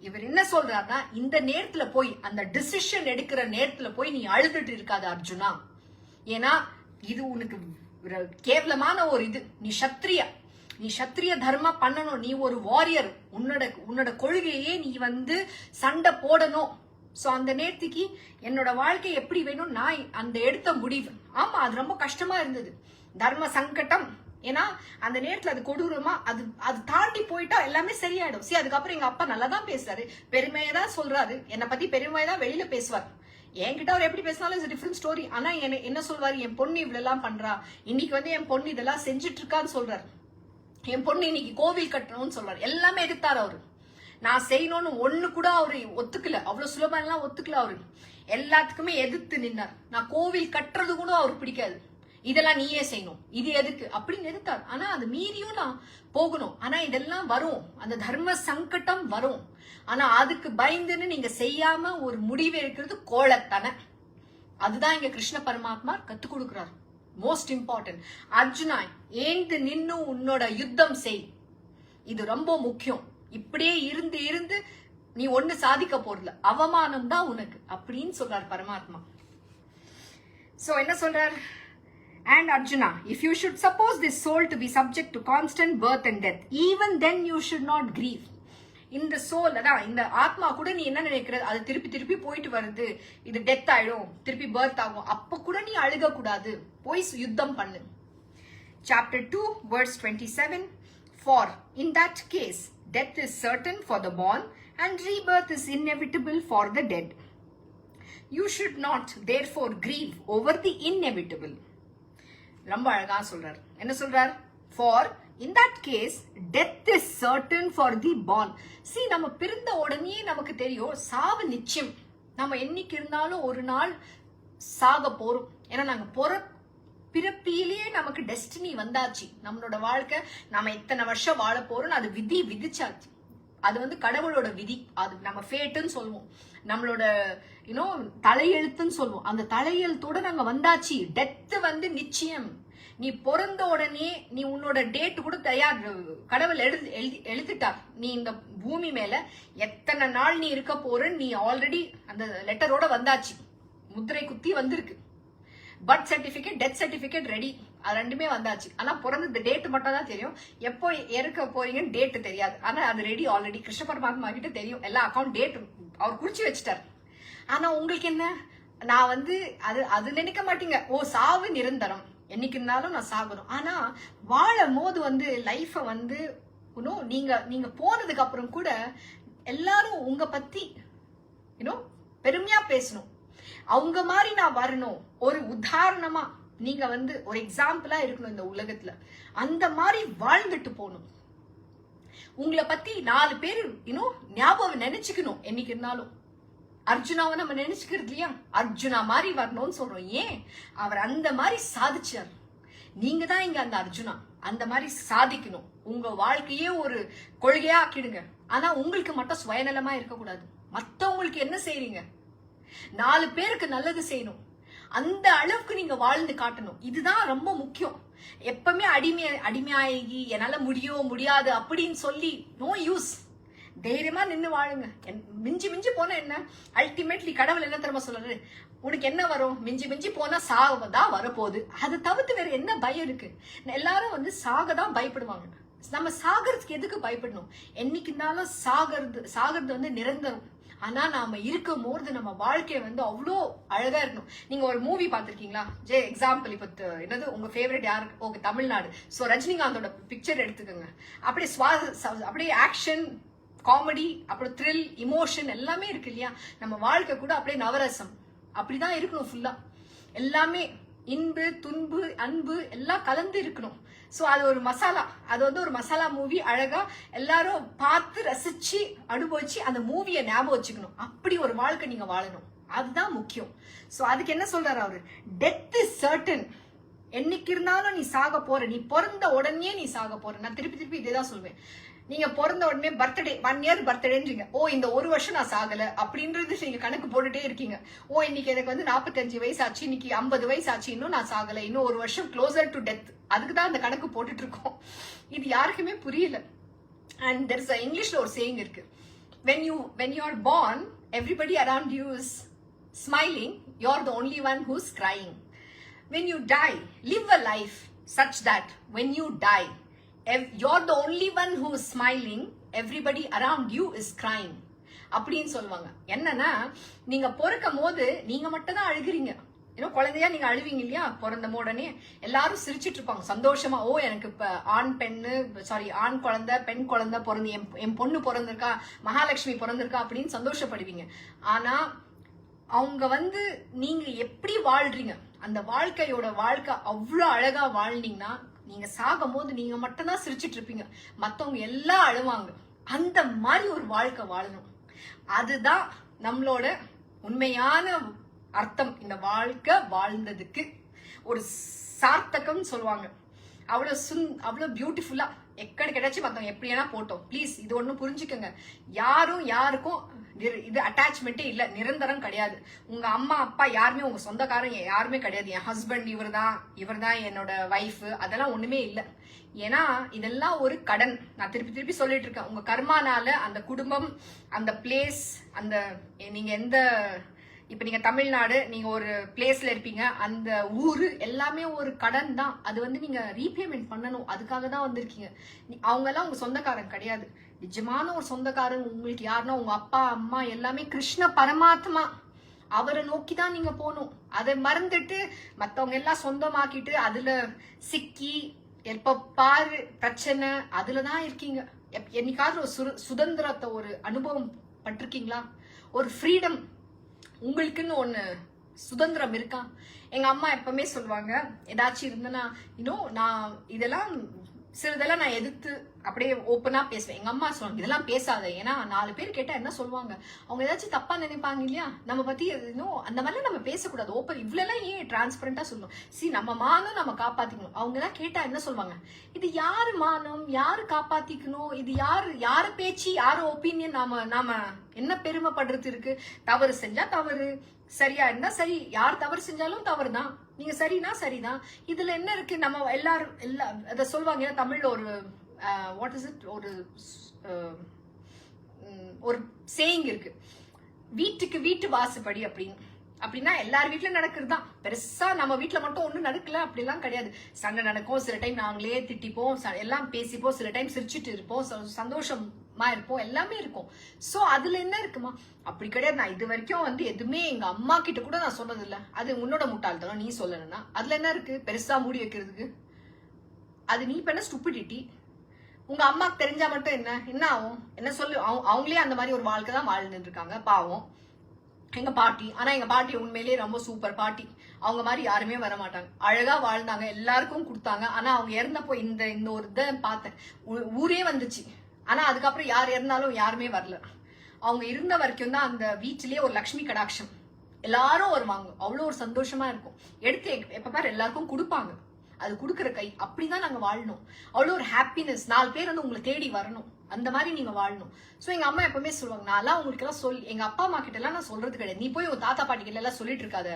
இவர் என்ன சொல்றாருன்னா, இந்த நேரத்துல போய் அந்த டிசிஷன் எடுக்கிற நேரத்துல போய் நீ அழுதுட்டு இருக்காத அர்ஜுனா. ஏன்னா இது உனக்கு கேவலமான ஒரு இது. நீ சத்திரியா, நீ சத்திரிய தர்ம பண்ணணும், நீ ஒரு வாரியர், உன்னோட கொள்கையே நீ வந்து சண்டை போடணும். சோ அந்த நேரத்துக்கு என்னோட வாழ்க்கை எப்படி வேணும் நான் அந்த எடுத்த முடிவு. ஆமா, அது ரொம்ப கஷ்டமா இருந்தது, தர்ம சங்கடம். ஏன்னா அந்த நேரத்துல அது கொடூரமா அது தாண்டி போயிட்டா எல்லாமே சரியாயிடும். அதுக்கப்புறம் எங்க அப்பா நல்லா தான் பேசுறாரு, பெருமையை தான் சொல்றாரு, என்னை பத்தி பெருமையை தான் வெளியில பேசுவார். என்கிட்ட அவர் எப்படி பேசினாலும் இட்ஸ் டிஃபரெண்ட் ஸ்டோரி. ஆனா என்ன சொல்வாரு, என் பொண்ணு இவ்வளவு எல்லாம் பண்றா, இன்னைக்கு வந்து என் பொண்ணு இதெல்லாம் செஞ்சுட்டு இருக்கான்னு சொல்றாரு, என் பொண்ணு இன்னைக்கு கோவில் கட்டணும்னு சொல்றாரு. எல்லாமே எதிர்த்தாரு அவரு. நான் செய்யணும்னு ஒண்ணு கூட அவரு ஒத்துக்கல, அவ்வளவு சுலபம் எல்லாம் ஒத்துக்கல அவரு. எல்லாத்துக்குமே எதிர்த்து நின்னார். நான் கோவில் கட்டுறது கூட அவருக்கு பிடிக்காது, இதெல்லாம் நீயே செய்யணும், இது எதுக்கு அப்படின்னு எதிர்த்தார். ஆனா அது மீறியும் நான் போகணும். ஆனா இதெல்லாம் வரும், அந்த தர்ம சங்கடம் வரும். ஆனா அதுக்கு பயந்துன்னு நீங்க செய்யாம ஒரு முடிவு எடுக்கிறது கோலத்தனை. அதுதான் இங்க கிருஷ்ண பரமாத்மா கத்து கொடுக்கிறார். மோஸ்ட் இம்பார்ட்டன்ட், அர்ஜுனா ஏந்து நின்னு உன்னோட யுத்தம் செய், இது ரொம்ப முக்கியம். இப்படியே இருந்து இருந்து நீ ஒண்ணு சாதிக்க போறதுல, அவமானம் தான் உனக்கு அப்படின்னு சொல்றார் பரமாத்மா. சோ என்ன சொல்றார், and Arjuna, if you should suppose this soul to be subject to constant birth and death, even then you should not grieve. இந்த சோல் அதான் இந்த ஆத்மா கூட நீ என்ன நினைக்கிறது, அது திருப்பி திருப்பி போயிட்டு வருது, இது டெத் ஆயிடும், திருப்பி பர்த் ஆகும், அப்ப கூட நீ அழுக கூடாது, போய் யுத்தம் பண்ணு. Chapter 2 verse 27, for in that case death is certain for the born and rebirth is inevitable for the dead. You should not therefore grieve over the inevitable. ரொம்ப அழகா சொல்றார். என்ன சொல்றார், for in that case death is certain for the born. See, நம்ம பிறந்த உடனே நமக்கு தெரியும் சாவு நிச்சயம், நம்ம என்னைக்கு இருந்தாலும் ஒரு நாள் சாக போறோம். ஏன்னா நாங்க பிறப்பிலேயே நமக்கு டெஸ்டினி வந்தாச்சு, நம்மளோட வாழ்க்கை நம்ம எத்தனை வருஷம் வாழ போறோம் அது விதிச்சாச்சு. அது வந்து கடவுளோட விதி, அது நம்ம ஃபேட்டுன்னு சொல்லுவோம், நம்மளோட தலையெழுத்துன்னு சொல்லுவோம். அந்த தலையெழுத்தோட நாங்க வந்தாச்சு. டெத் வந்து நிச்சயம். நீ பிறந்த உடனே நீ உன்னோட டேட் கூட தயார், கடவுள் எழுதிட்டார். நீ இந்த பூமி மேல எத்தனை நாள் நீ இருக்க போற, நீ ஆல்ரெடி அந்த லெட்டரோட வந்தாச்சு, முத்திரை குத்தி வந்திருக்கு. Birth certificate, death certificate ready, அது ரெண்டுமே வந்தாச்சு. ஆனா பிறந்த டேட் மட்டும் தான் தெரியும், எப்போ இறக்க போறீங்கன்னு டேட் தெரியாது. ஆனா அது ரெடி ஆல்ரெடி, கிருஷ்ண பரமாத்மா கிட்ட தெரியும் எல்லா அக்கௌண்ட் டேட் அவர் குறிச்சு வச்சுட்டார். ஆனா உங்களுக்கு என்ன, நான் வந்து அது நினைக்க மாட்டீங்க, ஓ சாவு நிரந்தரம், என்னைக்கு இருந்தாலும் நான் சாகணும். ஆனா வாழும் போது வந்து லைஃப வந்து நீங்க போனதுக்கு அப்புறம் கூட எல்லாரும் உங்க பத்தி பெருமையா பேசணும், அவங்க மாதிரி நான் வரணும், ஒரு உதாரணமா நீங்க வந்து ஒரு எக்ஸாம்பிளா இருக்கணும் இந்த உலகத்துல, அந்த மாதிரி வாழ்ந்துட்டு போகணும். உங்களை பத்தி 4 பேர் ஞாபகம் நினைச்சுக்கணும் என்னைக்கு இருந்தாலும். அர்ஜுனாவை நம்ம நினைச்சுக்கிறது இல்லையா, அர்ஜுனா மாதிரி வரணும்னு சொல்றோம். ஏன், அவர் அந்த மாதிரி சாதிச்சார். நீங்க தான் இங்க அந்த அர்ஜுனா, அந்த மாதிரி சாதிக்கணும். உங்க வாழ்க்கையே ஒரு கொள்கையா ஆக்கிடுங்க. ஆனா உங்களுக்கு மட்டும் சுயநலமா இருக்கக்கூடாது. மத்தவங்களுக்கு என்ன செய்றீங்க, 4 பேருக்கு நல்லது செய்யணும், அந்த அளவுக்கு நீங்க வாழ்ந்து காட்டணும். இதுதான் ரொம்ப முக்கியம். எப்பவுமே அடிமையாகி என்னால முடியாது அப்படின்னு சொல்லி நோ யூஸ். தைரியமா நின்று வாழுங்க. மிஞ்சி போனா என்ன, அல்டிமேட்லி கடவுள் என்ன தெரியுமா சொல்றாரு, உனக்கு என்ன வரும், மிஞ்சி போனா சாகதான் வரப்போகுது, அது தவிர்த்து வேற என்ன பயம் இருக்கு. எல்லாரும் வந்து சாகதான் பயப்படுவாங்க. நம்ம சாகிறதுக்கு எதுக்கு பயப்படணும், என்னைக்கு இருந்தாலும் சாகிறது வந்து நிரந்தரம். ஆனா நாம இருக்கும் போது நம்ம வாழ்க்கைய வந்து அவ்வளோ அழகா இருக்கணும். நீங்க ஒரு மூவி பாத்திருக்கீங்களா, எக்ஸாம்பிள் இப்ப என்னது உங்க ஃபேவரட் யாரு, ஓகே தமிழ்நாடு, சோ ரஜினிகாந்தோட பிக்சர் எடுத்துக்கோங்க. அப்படியே ஆக்ஷன், காமெடி, அப்புறம் த்ரில், இமோஷன் எல்லாமே இருக்கு இல்லையா. நம்ம வாழ்க்கை கூட அப்படியே நவரசம் அப்படிதான் இருக்கணும். ஃபுல்லா எல்லாமே இன்பு துன்பு அன்பு எல்லாம் கலந்து இருக்கணும். சோ அது ஒரு மசாலா, அது வந்து ஒரு மசாலா மூவி. அழகா எல்லாரும் பார்த்து ரசிச்சு அனுபவிச்சு அந்த மூவியை ஞாபகம் வச்சுக்கணும். அப்படி ஒரு வாழ்க்கை நீங்க வாழணும், அதுதான் முக்கியம். சோ அதுக்கு என்ன சொல்றாரு அவரு, டெத் இஸ் சர்டன். என்னைக்கு இருந்தாலும் நீ சாக போற, நீ பிறந்த உடனே நீ சாக போற. நான் திருப்பி இதேதான் சொல்வேன். நீங்க பிறந்த உடனே பர்த்டே 1 இயர் பர்த்டேன்றீங்க, ஓ இந்த 1 வருஷம் நான் சாகல அப்படின்றது நீங்க கணக்கு போட்டுட்டே இருக்கீங்க. ஓ இன்னைக்கு எனக்கு வந்து 45 வயசு ஆச்சு, இன்னைக்கு 50 வயசு ஆச்சு, இன்னும் நான் சாகல, இன்னும் 1 வருஷம் க்ளோசர் டு டெத். அதுக்குதான் அந்த கணக்கு போட்டுட்டு இருக்கோம். இது யாருக்குமே புரியல. அண்ட் there is a இங்கிலீஷ்ல ஒரு சேயிங் இருக்கு, when you are born everybody around you is smiling, you are the only one who's crying. When you die, live a life such that when you die you're the only one who is smiling, everybody around you is crying அப்படின்னு சொல்லுவாங்க. என்னன்னா நீங்க பிறக்கும் போது நீங்க மட்டும் தான் அழுகிறீங்க. ஏன்னா குழந்தையா நீங்க அழுவீங்க இல்லையா, பிறந்த உடனே எல்லாரும் சிரிச்சிட்டு இருப்பாங்க சந்தோஷமா. ஓ எனக்கு இப்ப ஆண் குழந்தை பெண் குழந்தை பிறந்து என் பொண்ணு பிறந்திருக்கா, மகாலட்சுமி பிறந்திருக்கா அப்படின்னு சந்தோஷப்படுவீங்க. ஆனா அவங்க வந்து நீங்க எப்படி வாழ்றீங்க, அந்த வாழ்க்கை அவ்வளவு அழகா வாழ்னீங்கன்னா நீங்க சாகும் போது நீங்க மட்டும்தான் சிரிச்சிட்டு இருப்பீங்க, மத்தவங்க எல்லாம் அழுவாங்க. அந்த மாதிரி ஒரு வாழ்க்கை வாழணும். அதுதான் நம்மளோட உண்மையான அர்த்தம். இந்த வாழ்க்கை வாழ்ந்ததுக்கு ஒரு சார்த்தகம் சொல்லுவாங்க. அவ்வளவு பியூட்டிஃபுல்லா எக்கடி கிடைச்சி மத்தவங்க எப்படியா போட்டோம். ப்ளீஸ் இது ஒண்ணு புரிஞ்சுக்கோங்க, யாருக்கும் இது அட்டாச்மெண்ட்டே இல்ல, நிரந்தரம் கிடையாது. உங்க அம்மா அப்பா யாருமே உங்க சொந்தக்காரங்க யாருமே கிடையாது. என் ஹஸ்பண்ட் இவர்தான் என்னோட வைஃப், அதெல்லாம் ஒண்ணுமே இல்ல. ஏன்னா இதெல்லாம் ஒரு கடன். நான் திருப்பி சொல்லிட்டு இருக்கேன். உங்க கர்மானால அந்த குடும்பம், அந்த பிளேஸ், அந்த நீங்க இப்ப நீங்க தமிழ்நாடு, நீங்க ஒரு பிளேஸ்ல இருப்பீங்க, அந்த ஊரு எல்லாமே ஒரு கடன் தான். அது வந்து நீங்க ரீபேமெண்ட் பண்ணணும், அதுக்காக தான் வந்திருக்கீங்க. அவங்க எல்லாம் உங்க சொந்தக்காரங்க கிடையாது. நிஜமான ஒரு சொந்தக்காரங்க உங்களுக்கு யாருன்னா உங்க அப்பா அம்மா எல்லாமே கிருஷ்ண பரமாத்மா, அவரை நோக்கி தான் நீங்க போகணும். அதை மறந்துட்டு மத்தவங்க எல்லாம் சொந்தமாக்கிட்டு அதுல சிக்கி எப்ப பாரு பிரச்சனை அதுலதான் இருக்கீங்க. என்னைக்காவது ஒரு சுதந்திரத்தை ஒரு அனுபவம் பட்டிருக்கீங்களா? ஒரு ஃப்ரீடம் உங்களுக்குன்னு ஒண்ணு சுதந்திரம் இருக்கா? எங்க அம்மா எப்பவுமே சொல்லுவாங்க, ஏதாச்சும் இருந்தனா நான் சிலதெல்லாம் நான் எதிர்த்து அப்படியே ஓப்பனா பேசுவேன். எங்க அம்மா சொல்லுவாங்க இதெல்லாம் பேசாத, ஏன்னா 4 பேர் கேட்டா என்ன சொல்லுவாங்க, அவங்க ஏதாச்சும் தப்பா நினைப்பாங்க இல்லையா, நம்ம பத்தி அந்த மாதிரிலாம் நம்ம பேசக்கூடாது. ஓப்பன் இவ்வளவு ஏன் டிரான்ஸ்பரண்டா சொல்லணும். நம்ம மானம் நம்ம காப்பாத்திக்கணும். அவங்க எல்லாம் கேட்டா என்ன சொல்லுவாங்க, இது யாரு மானம், யாரு காப்பாத்திக்கணும், இது யாரு பேச்சு, யாரு ஒப்பீனியன், நாம என்ன பெருமைப்படுறது இருக்கு. தவறு செஞ்சா தவறு, சரியா இருந்தா சரி, யார் தவறு செஞ்சாலும் தவறு தான், நீங்க சரினா சரிதான். இதுல என்ன இருக்கு? நம்ம எல்லாரும் அத சொல்லுவாங்க தமிழ்ல ஒரு வாட் இஸ் இட், ஒரு சேயிங் இருக்கு, வீட்டு வாசுபடி அப்படின்னா எல்லார் வீட்டுல நடக்கிறது தான். பெருசா நம்ம வீட்டுல மட்டும் ஒண்ணும் நடக்கல அப்படிலாம் கிடையாது. சண்டை நடக்கும், சில டைம் நாங்களே திட்டிப்போம், எல்லாம் பேசிப்போம், சில டைம் சிரிச்சுட்டு இருப்போம், சந்தோஷமா இருப்போம், எல்லாமே இருக்கும். சோ அதுல என்ன இருக்குமா? அப்படி கிடையாது. நான் இது வரைக்கும் எதுவுமே எங்க அம்மா கிட்ட கூட நான் சொன்னது இல்ல. அது உன்னோட முட்டாள்தனம், நீ சொல்லணும்னா அதுல என்ன இருக்கு பெருசா மூடி வைக்கிறதுக்கு? அது நீ பண்ண ஸ்டூபிடிட்டி. உங்க அம்மாக்கு தெரிஞ்சா மட்டும் என்ன ஆகும்? என்ன சொல்லு, அவங்களே அந்த மாதிரி ஒரு வாழ்க்கை தான் வாழ்ந்துட்டு இருக்காங்க பாவம். எங்க பாட்டி, ஆனா எங்க பாட்டி உண்மையிலேயே ரொம்ப சூப்பர் பாட்டி. அவங்க மாதிரி யாருமே வர மாட்டாங்க, அழகா வாழ்ந்தாங்க, எல்லாருக்கும் கொடுத்தாங்க. ஆனா அவங்க இறந்தப்போ இந்த ஒரு இதை பார்த்தேன், ஊரே வந்துச்சு. ஆனா அதுக்கப்புறம் யார் இறந்தாலும் யாருமே வரல. அவங்க இருந்த வரைக்கும் தான் அந்த வீட்டிலேயே ஒரு லட்சுமி கடாட்சம், எல்லாரும் வருவாங்க, அவ்வளவு ஒரு சந்தோஷமா இருக்கும். எடுத்து எப்ப பாரு எல்லாருக்கும் கொடுப்பாங்க, அது கொடுக்குற கை. அப்படிதான் நாங்க வாழணும். அவ்வளவு ஒரு ஹாப்பினஸ், 4 பேர் உங்களை தேடி வரணும், அந்த மாதிரி நீங்க வாழணும். சோ எங்க அம்மா எப்பவுமே சொல்லுவாங்க, நான் உங்களுக்கு எல்லாம் எங்க அப்பா அம்மா கிட்ட எல்லாம் நான் சொல்றது கிடையாது, நீ போய் உங்க தாத்தா பாட்டி கிட்ட எல்லாம் சொல்லிட்டு இருக்காத,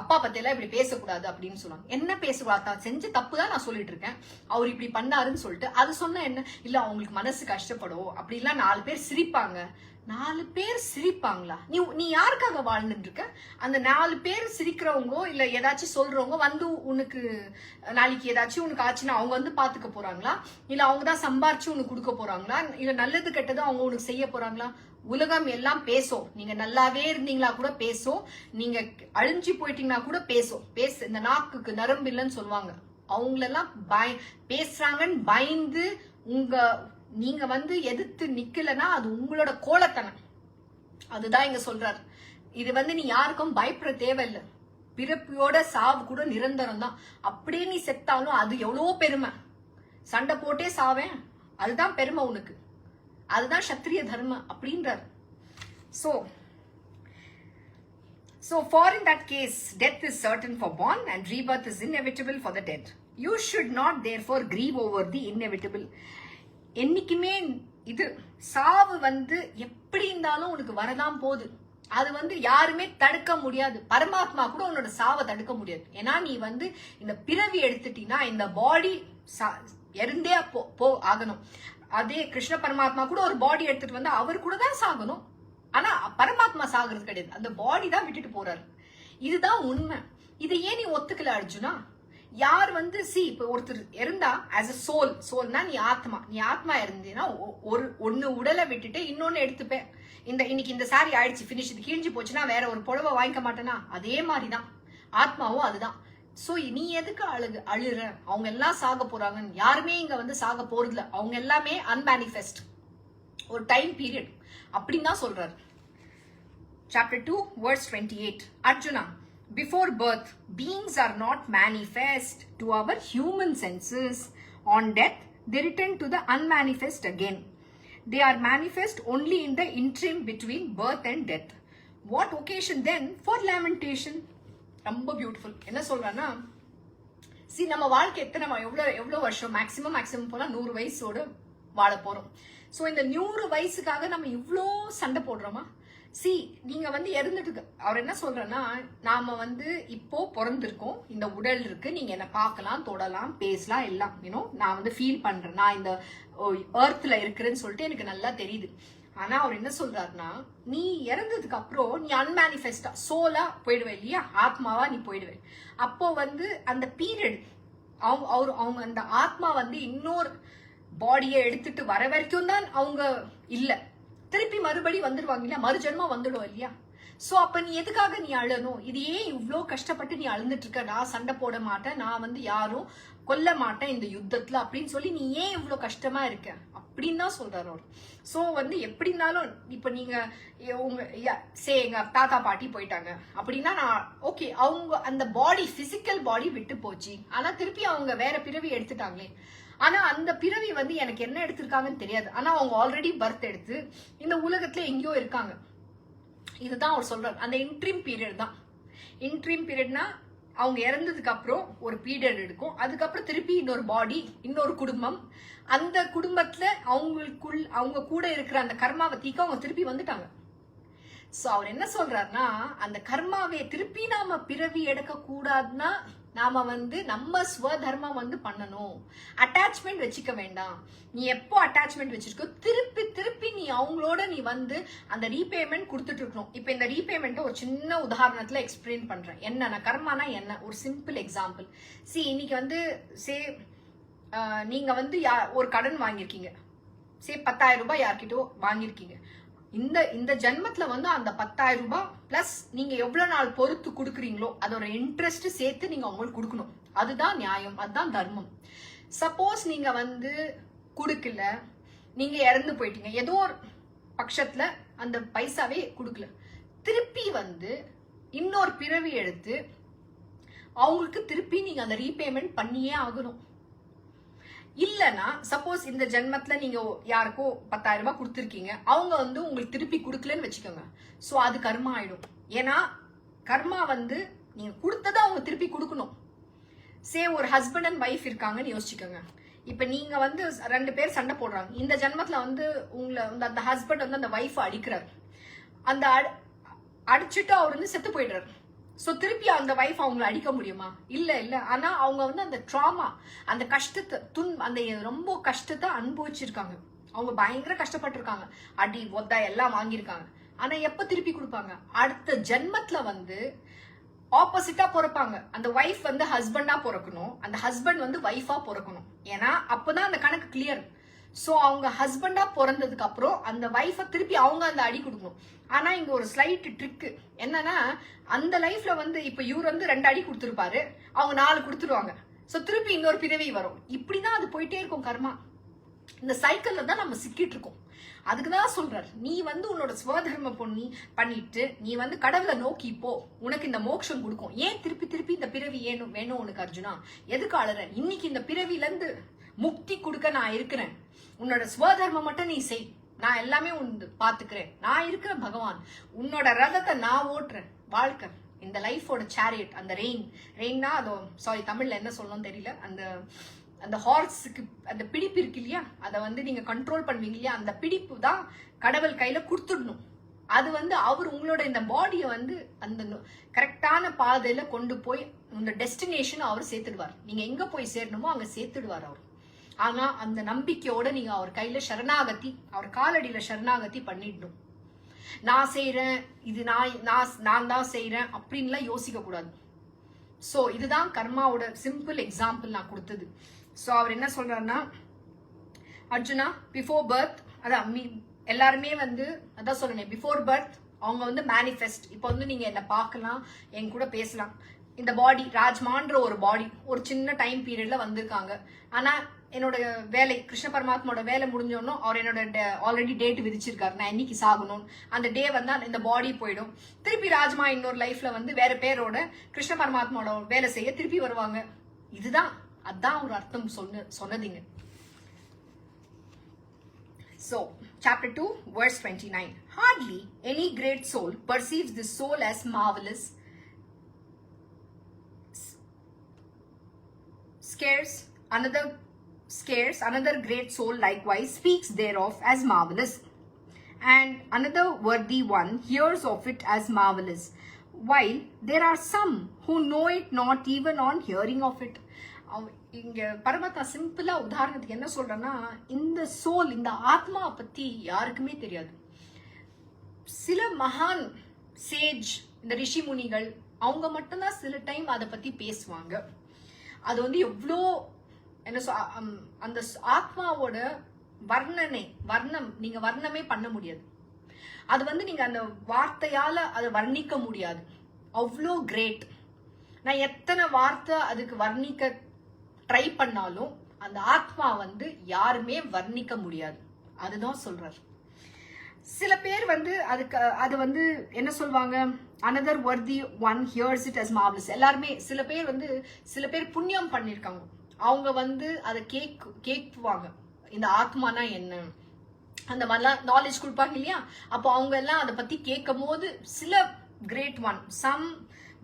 அப்பா பத்தி எல்லாம் இப்படி பேசக்கூடாது அப்படின்னு சொல்லுவாங்க. என்ன பேசக்கூடாது, செஞ்ச தப்பு தான் நான் சொல்லிட்டு இருக்கேன், அவர் இப்படி பண்ணாருன்னு சொல்லிட்டு அது சொன்ன என்ன இல்ல, அவங்களுக்கு மனசு கஷ்டப்படும் அப்படிலாம் 4 பேர் சிரிப்பாங்க. 4 பேர் சிரிப்பாங்களா? நீ யாருக்காக வாழ்ந்துட்டு இருக்க? அந்த 4 பேர் சிரிக்கிறவங்க இல்ல ஏதாச்சும் சொல்றவங்க உனக்கு நாளைக்கு ஏதாச்சும் உனக்கு ஆச்சுன்னா அவங்க பாத்துக்க போறாங்களா? இல்ல அவங்கதான் சம்பாரிச்சு உனக்கு கொடுக்க போறாங்களா? இல்ல நல்லது கெட்டது அவங்க உனக்கு செய்ய போறாங்களா? உலகம் எல்லாம் பேசும். நீங்க நல்லாவே இருந்தீங்களா கூட பேசும், நீங்க அழிஞ்சு போயிட்டீங்கன்னா கூட பேசும். இந்த நாக்குக்கு நரம்பு இல்லைன்னு சொல்லுவாங்க. அவங்களெல்லாம் பேசுறாங்கன்னு பயந்து நீங்க எதிர்த்து நிக்கலன்னா அது உங்களோட கோலத்தனம். அதுதான் இங்க சொல்றாரு. இது நீ யாருக்கும் பயப்பட தேவையில்லை. பிறப்பியோட சாவு கூட நிரந்தரம் தான். அப்படியே நீ செத்தாலும் அது எவ்வளவு பெருமை. சண்டை போட்டே சாவேன், அதுதான் பெருமை உனக்கு, அதுதான் சத்திரிய தர்மம் அப்படின்றார். So for in that case, death is certain for born and rebirth is inevitable for the dead. You should not therefore grieve over the inevitable. என்னைக்குமே இது சாவு எப்படி இருந்தாலும் உனக்கு வரதான் போகுது. அது யாருமே தடுக்க முடியாது. பரமாத்மா கூட உன்னோட சாவை தடுக்க முடியாது. ஏன்னா நீ இந்த பிறவி எடுத்துட்டீங்கன்னா இந்த பாடி இறந்தே ஆகணும். அதே கிருஷ்ண பரமாத்மா கூட ஒரு பாடி எடுத்துட்டு அவர் கூட தான் சாகணும். ஆனா பரமாத்மா சாகிறது கிடையாது, அந்த பாடி தான் விட்டுட்டு போறாரு. இதுதான் உண்மை. இதை ஏன் நீ ஒத்துக்கல அர்ஜுனா? யார் வந்து இப்ப ஒருத்தர் இருந்தா ஆஸ் அ சோல்னா நீ ஆத்மா இருந்தீங்கன்னா ஒன்னு உடலை விட்டுட்டு இன்னொன்னு எடுத்துப்பேன். இன்னைக்கு இந்த சாரி ஆயிடுச்சு, பினிஷ், இது கிழிஞ்சு போச்சுன்னா வேற ஒரு புடவை வாங்கிக்க மாட்டேனா, அதே மாதிரிதான் ஆத்மாவும் அதுதான். சோ நீ எதுக்கு அழுற? அவங்க எல்லாம் சாக போறாங்க, யாருமே இங்க வந்து சாக போறதுல, அவங்க எல்லாமே அன்மேனிஃபெஸ்ட், ஒரு டைம் பீரியட் அப்படின்னு தான் சொல்றாரு. Chapter 2, verse 28. Arjuna, before birth, beings are not manifest to our human senses. On death, they return to the unmanifest again. They are manifest only in the interim between birth and death. What occasion then for lamentation? ரொம்ப beautiful. என்ன சொல்றான்னா, நம்ம வாழ்க்கை எத்தனை எவ்வளவு வருஷம், maximum போல 100 வயசோட வாழ போறோம். சோ இந்த 100 வயசுக்காக நம்ம இவ்ளோ சண்டை போடுறோமா? நீங்க வந்து இறந்துட்டு, அவர் என்ன சொல்றன்னா, நாம வந்து இப்போ பிறந்திருக்கோம், இந்த உடல் இருக்கு, நீங்க என்ன பார்க்கலாம், தொடலாம், பேசலாம், எல்லாம் நான் வந்து ஃபீல் பண்றேன், நான் இந்த எர்த்ல இருக்கிறேன்னு சொல்லிட்டு எனக்கு நல்லா தெரியுது. ஆனா அவர் என்ன சொல்றாருன்னா, நீ இறந்ததுக்கு அப்புறம் நீ அன்மேனிஃபெஸ்டா சோலா போயிடுவே இல்லையா, ஆத்மாவா நீ போயிடுவே. அப்போ வந்து அந்த பீரியட் அவங்க அந்த ஆத்மா வந்து இன்னொரு பாடியை எடுத்துட்டு வர வரைக்கும் தான் அவங்க இல்ல, திருப்பி மறுபடி வந்துடுவாங்க இல்லையா, மறுஜன்மா வந்துடும் இல்லையா. சோ அப்ப நீ எதுக்காக நீ அழணும்? இது ஏன் இவ்ளோ கஷ்டப்பட்டு நீ அழுந்துட்டு இருக்க? நான் சண்டை போட மாட்டேன், நான் வந்து யாரும் கொல்ல மாட்டேன் இந்த யுத்தத்துல அப்படின்னு சொல்லி நீ ஏன் இவ்ளோ கஷ்டமா இருக்க அப்படின்னு தான் சொல்றாரு அவர். சோ வந்து எப்படின்னாலும் இப்ப நீங்க எங்க தாத்தா பாட்டி போயிட்டாங்க அப்படின்னா, நான் ஓகே, அவங்க அந்த பாடி பிசிக்கல் பாடி விட்டு போச்சு, ஆனா திருப்பி அவங்க வேற பிறவி எடுத்துட்டாங்களே. ஆனா அந்த பிறவி வந்து எனக்கு என்ன எடுத்திருக்காங்கன்னு தெரியாது, ஆனா அவங்க ஆல்ரெடி பர்த் எடுத்து இந்த உலகத்துல எங்கேயோ இருக்காங்க. இதுதான் அவர் சொல்றாரு, அந்த இன்ட்ரீம் பீரியட் தான். இன்ட்ரீம் பீரியட்னா அவங்க இறந்ததுக்கு அப்புறம் ஒரு பீரியட் எடுக்கும், அதுக்கப்புறம் திருப்பி இன்னொரு பாடி, இன்னொரு குடும்பம், அந்த குடும்பத்துல அவங்க கூட இருக்கிற அந்த கர்மாவை தீக்க அவங்க திருப்பி வந்துட்டாங்க. சோ அவர் என்ன சொல்றாருன்னா, அந்த கர்மாவை திருப்பி நாம பிறவி எடுக்க கூடாதுன்னா நாம வந்து நம்ம ஸ்வதர்மம் வந்து பண்ணணும், அட்டாச்மெண்ட் வச்சுக்க வேண்டாம். நீ எப்போ அட்டாச்மெண்ட் வச்சிருக்கோ திருப்பி நீ அவங்களோட நீ வந்து அந்த ரீபேமெண்ட் கொடுத்துட்டு இருக்கணும். இப்ப இந்த ரீபேமெண்ட் ஒரு சின்ன உதாரணத்துல எக்ஸ்பிளைன் பண்றேன். என்னன்னா கர்மானா என்ன, ஒரு சிம்பிள் எக்ஸாம்பிள். இன்னைக்கு வந்து நீங்க வந்து ஒரு கடன் வாங்கியிருக்கீங்க, 10,000 ரூபாய் யார்கிட்ட வாங்கியிருக்கீங்க. இந்த ஜென்மத்துல வந்து அந்த 10,000 ரூபாய் பிளஸ் நீங்க எவ்வளவு நாள் பொறுத்து கொடுக்குறீங்களோ அதோட இன்ட்ரெஸ்ட் சேர்த்து நீங்க அவங்களுக்கு கொடுக்கணும். அதுதான் நியாயம், அதுதான் தர்மம். சப்போஸ் நீங்க வந்து கொடுக்கல, நீங்க இறந்து போயிட்டீங்க, ஏதோ ஒரு பட்சத்துல அந்த பைசாவே கொடுக்கல, திருப்பி வந்து இன்னொரு பிறவி எடுத்து அவங்களுக்கு திருப்பி நீங்க அந்த ரீபேமெண்ட் பண்ணியே ஆகணும். இல்லனா சப்போஸ் இந்த ஜென்மத்துல நீங்க யாருக்கோ 10,000 ரூபாய் கொடுத்துருக்கீங்க, அவங்க வந்து உங்களுக்கு திருப்பி கொடுக்கலன்னு வச்சுக்கோங்க, சோ அது கர்மா ஆயிடும். ஏன்னா கர்மா வந்து நீங்க கொடுத்ததை அவங்க திருப்பி கொடுக்கணும். ஒரு ஹஸ்பண்ட் அண்ட் ஒய்ஃப் இருக்காங்கன்னு யோசிச்சுக்கோங்க. இப்ப நீங்க வந்து 2 பேர் சண்டை போடுறாங்க, இந்த ஜென்மத்துல வந்து உங்களை அந்த ஹஸ்பண்ட் வந்து அந்த ஒய்ஃப் அடிக்கிறாரு, அந்த அடிச்சுட்டு அவர் வந்து செத்து போயிடுறாரு. சோ திருப்பி அந்த வைஃப் அவங்களை அடிக்க முடியுமா? இல்ல. ஆனா அவங்க வந்து அந்த ட்ராமா, அந்த கஷ்டத்தை அந்த ரொம்ப கஷ்டத்தை அனுபவிச்சிருக்காங்க, அவங்க பயங்கர கஷ்டப்பட்டிருக்காங்க, அடி ஒத்தா எல்லாம் வாங்கியிருக்காங்க. ஆனா எப்ப திருப்பி கொடுப்பாங்க? அடுத்த ஜென்மத்துல வந்து ஆப்போசிட்டா பிறப்பாங்க. அந்த வைஃப் வந்து ஹஸ்பண்டா பிறக்கணும், அந்த ஹஸ்பண்ட் வந்து வைஃபா பிறக்கணும். ஏன்னா அப்பதான் அந்த கணக்கு கிளியர். சோ அவங்க ஹஸ்பண்டா பிறந்ததுக்கு அப்புறம் அந்த வைஃபை திருப்பி அவங்க அந்த அடி கொடுக்கணும். ஆனா இங்க ஒரு ஸ்லைட் ட்ரிக் என்னன்னா, அந்த லைஃப்ல வந்து இப்ப இவர் வந்து 2 அடி கொடுத்துருப்பாரு, அவங்க 4 கொடுத்துருவாங்க. சோ திருப்பி இன்னொரு பிறவி வரும். இப்படிதான் அது போயிட்டே இருக்கும் கர்மா. இந்த சைக்கிள்ல தான் நம்ம சிக்கிட்டு இருக்கோம். அதுக்குதான் சொல்றாரு, நீ வந்து உன்னோட ஸ்வதர்ம பண்ணிட்டு நீ வந்து கடவுளை நோக்கி போ, உனக்கு இந்த மோட்சம் கொடுக்கும். ஏன் திருப்பி இந்த பிறவி வேணும் உனக்கு அர்ஜுனா? எதுக்கு அழற? இன்னைக்கு இந்த பிறவில இருந்து முக்தி கொடுக்க நான் இருக்கிறேன், உன்னோட ஸ்வதர்மம் மட்டும் நீ செய், நான் எல்லாமே உண்டு பாத்துக்கிறேன், நான் இருக்கிற பகவான், உன்னோட ரதத்தை நான் ஓட்டுறேன். வாழ்க்கை இந்த லைஃபோட சேரியட், அந்த ரெயின்னா அதோ சாரி தமிழ்ல என்ன சொல்லணும்னு தெரியல, அந்த ஹார்ஸுக்கு அந்த பிடிப்பு இருக்கு இல்லையா, அதை வந்து நீங்க கண்ட்ரோல் பண்ணுவீங்க இல்லையா, அந்த பிடிப்பு தான் கடவுள் கையில கொடுத்துடணும். அது வந்து அவர் உங்களோட இந்த பாடியை வந்து அந்த கரெக்டான பாதையில கொண்டு போய் இந்த டெஸ்டினேஷன் அவர் சேர்த்துடுவார். நீங்க எங்க போய் சேரணுமோ அங்க சேர்த்துடுவார் அவர். ஆனா அந்த நம்பிக்கையோட நீங்க அவர் கையில சரணாகதி, அவர் காலடியில சரணாகதி பண்ணிடணும். நான் செய்யறேன், இது நான் தான் செய்யறேன் அப்படின்லாம் யோசிக்க கூடாது. சோ இதுதான் கர்மாவோட சிம்பிள் எக்ஸாம்பிள் நான் கொடுத்தது. சோ அவர் என்ன சொல்றாருன்னா, அர்ஜுனா பிஃபோர் பர்த், அதான் எல்லாருமே வந்து அதான் சொல்றேன், பிஃபோர் பர்த் அவங்க வந்து மேனிஃபெஸ்ட். இப்போ வந்து நீங்க என்ன பார்க்கலாம், என் கூட பேசலாம். இந்த பாடி ராஜ்மான்ற ஒரு பாடி ஒரு சின்ன டைம் பீரியட்ல வந்திருக்காங்க. ஆனா என்னோட வேலை, கிருஷ்ண பரமாத்மாவோட வேலை முடிஞ்சோன்னு அவர் என்னோட ஆல்ரெடி டேட் விதிச்சிருக்காரு, நான் என்னைக்கு சாகணும். அந்த டே வந்து இந்த பாடி போயிடும். திருப்பி ராஜ்மா இன்னொரு லைஃப்ல வந்து வேற பேரோட கிருஷ்ண பரமாத்மாவோட வேலை செய்ய திருப்பி வருவாங்க. இதுதான், அதான் ஒரு அர்த்தம் சொன்னதுங்க. So, chapter 2, verse 29. Hardly any great soul perceives this soul as marvelous, another great soul likewise speaks thereof as marvelous, and another worthy one hears of it as marvelous, while there are some who know it not even on hearing of it. இங்க பரமாத்மா சிம்பிளா உதாரணத்துக்கு என்ன சொல்றேன்னா, இந்த soul, இந்த ஆத்மா பத்தி யாருக்குமே தெரியாது. சில மகான் சேஜ், இந்த ரிஷி முனிகள், அவங்க மட்டும்தான் சில டைம் அதை பத்தி பேசுவாங்க. அது வந்து எவ்வளோ என்ன அந்த ஆத்மாவோட வர்ணம் நீங்க வர்ணமே பண்ண முடியாது. அது வந்து நீங்க அந்த வார்த்தையால அதை வர்ணிக்க முடியாது. அவ்வளோ கிரேட். நான் எத்தனை வார்த்தை அதுக்கு வர்ணிக்க ட்ரை பண்ணாலும் அந்த ஆத்மா வந்து யாருமே வர்ணிக்க முடியாது. அதுதான் சொல்றாரு. சில பேர் வந்து அது வந்து என்ன சொல்வாங்க, another worthy one hears it as marvelous. எல்லாருமே சில பேர் புண்ணியம் பண்ணிருக்காங்க, அவங்க வந்து அதை கேட்குவாங்க, இந்த ஆத்மானா என்ன, அந்த மாதிரிலாம் நாலேஜ் கொடுப்பாங்க இல்லையா. அப்போ அவங்க எல்லாம் அதை பத்தி கேட்கும் போது சில great one, some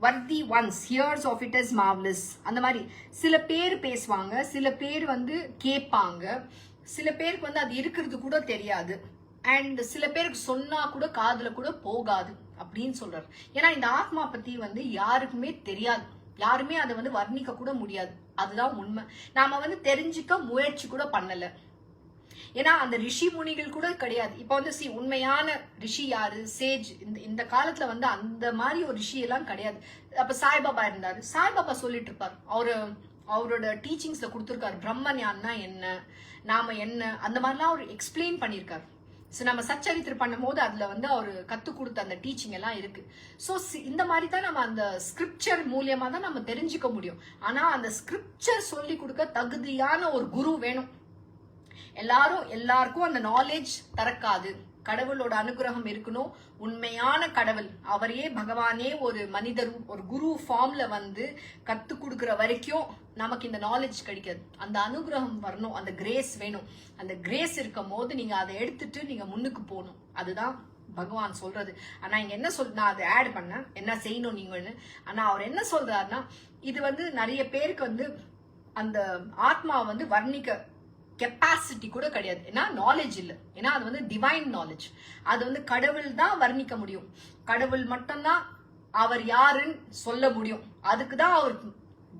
worthy ones hears of it as marvelous. அந்த மாதிரி சில பேர் பேசுவாங்க, சில பேர் வந்து கேட்பாங்க, சில பேருக்கு வந்து அது இருக்கிறது கூட தெரியாது, அண்ட் சில பேருக்கு சொன்னா கூட காதுல கூட போகாது அப்படின்னு சொல்றாரு. ஏன்னா இந்த ஆத்மா பத்தி வந்து யாருக்குமே தெரியாது, யாருமே அதை வந்து வர்ணிக்க கூட முடியாது. அதுதான் உண்மை. நாம வந்து தெரிஞ்சுக்க முயற்சி கூட பண்ணல. ஏன்னா அந்த ரிஷி முனிகள் கூட கிடையாது. இப்ப வந்து உண்மையான ரிஷி யாரு, சேஜ், இந்த காலத்துல வந்து அந்த மாதிரி ஒரு ரிஷி எல்லாம் கிடையாது. அப்ப சாய்பாபா இருந்தாரு, சாய்பாபா சொல்லிட்டு இருப்பாரு, அவரோட டீச்சிங்ஸ்ல கொடுத்திருக்காரு, பிரம்ம ஞானம்னா என்ன, நாம என்ன, அந்த மாதிரிலாம் அவர் எக்ஸ்பிளைன் பண்ணியிருக்காரு. ஸோ நம்ம சச்சரித்திரம் பண்ணும் போது அதுல வந்து அவர் கத்து கொடுத்த அந்த டீச்சிங் எல்லாம் இருக்கு. ஸோ இந்த மாதிரி தான் நம்ம அந்த ஸ்கிரிப்சர் மூலியமா தான் நம்ம தெரிஞ்சுக்க முடியும். ஆனா அந்த ஸ்கிரிப்சர் சொல்லி கொடுக்க தகுதியான ஒரு குரு வேணும். எல்லாருக்கும் அந்த நாலேஜ் தரக்காது. கடவுளோட அனுகிரகம் இருக்கணும். உண்மையான கடவுள், அவரே பகவானே ஒரு மனிதர், ஒரு குரு ஃபார்ம்ல வந்து கத்து கொடுக்கிற வரைக்கும் நமக்கு இந்த நாலேஜ் கிடைக்காது. அந்த அனுகிரகம் வரணும், அந்த கிரேஸ் வேணும். அந்த கிரேஸ் இருக்கும் போது நீங்க அதை எடுத்துட்டு நீங்க முன்னுக்கு போகணும். அதுதான் பகவான் சொல்றது. ஆனா இங்க என்ன நான் அதை ஆட் பண்ண என்ன செய்யணும் நீங்கன்னு. ஆனா அவர் என்ன சொல்றாருன்னா, இது வந்து நிறைய பேருக்கு வந்து அந்த ஆத்மா வந்து வர்ணிக்க கெப்பாசிட்டி கூட கிடையாது. ஏன்னா நாலேஜ் இல்லை. ஏன்னா அது வந்து டிவைன் நாலேஜ். அது வந்து கடவுள் தான் வர்ணிக்க முடியும். கடவுள் மட்டும்தான் அவர் யாருன்னு சொல்ல முடியும். அதுக்குதான் அவர்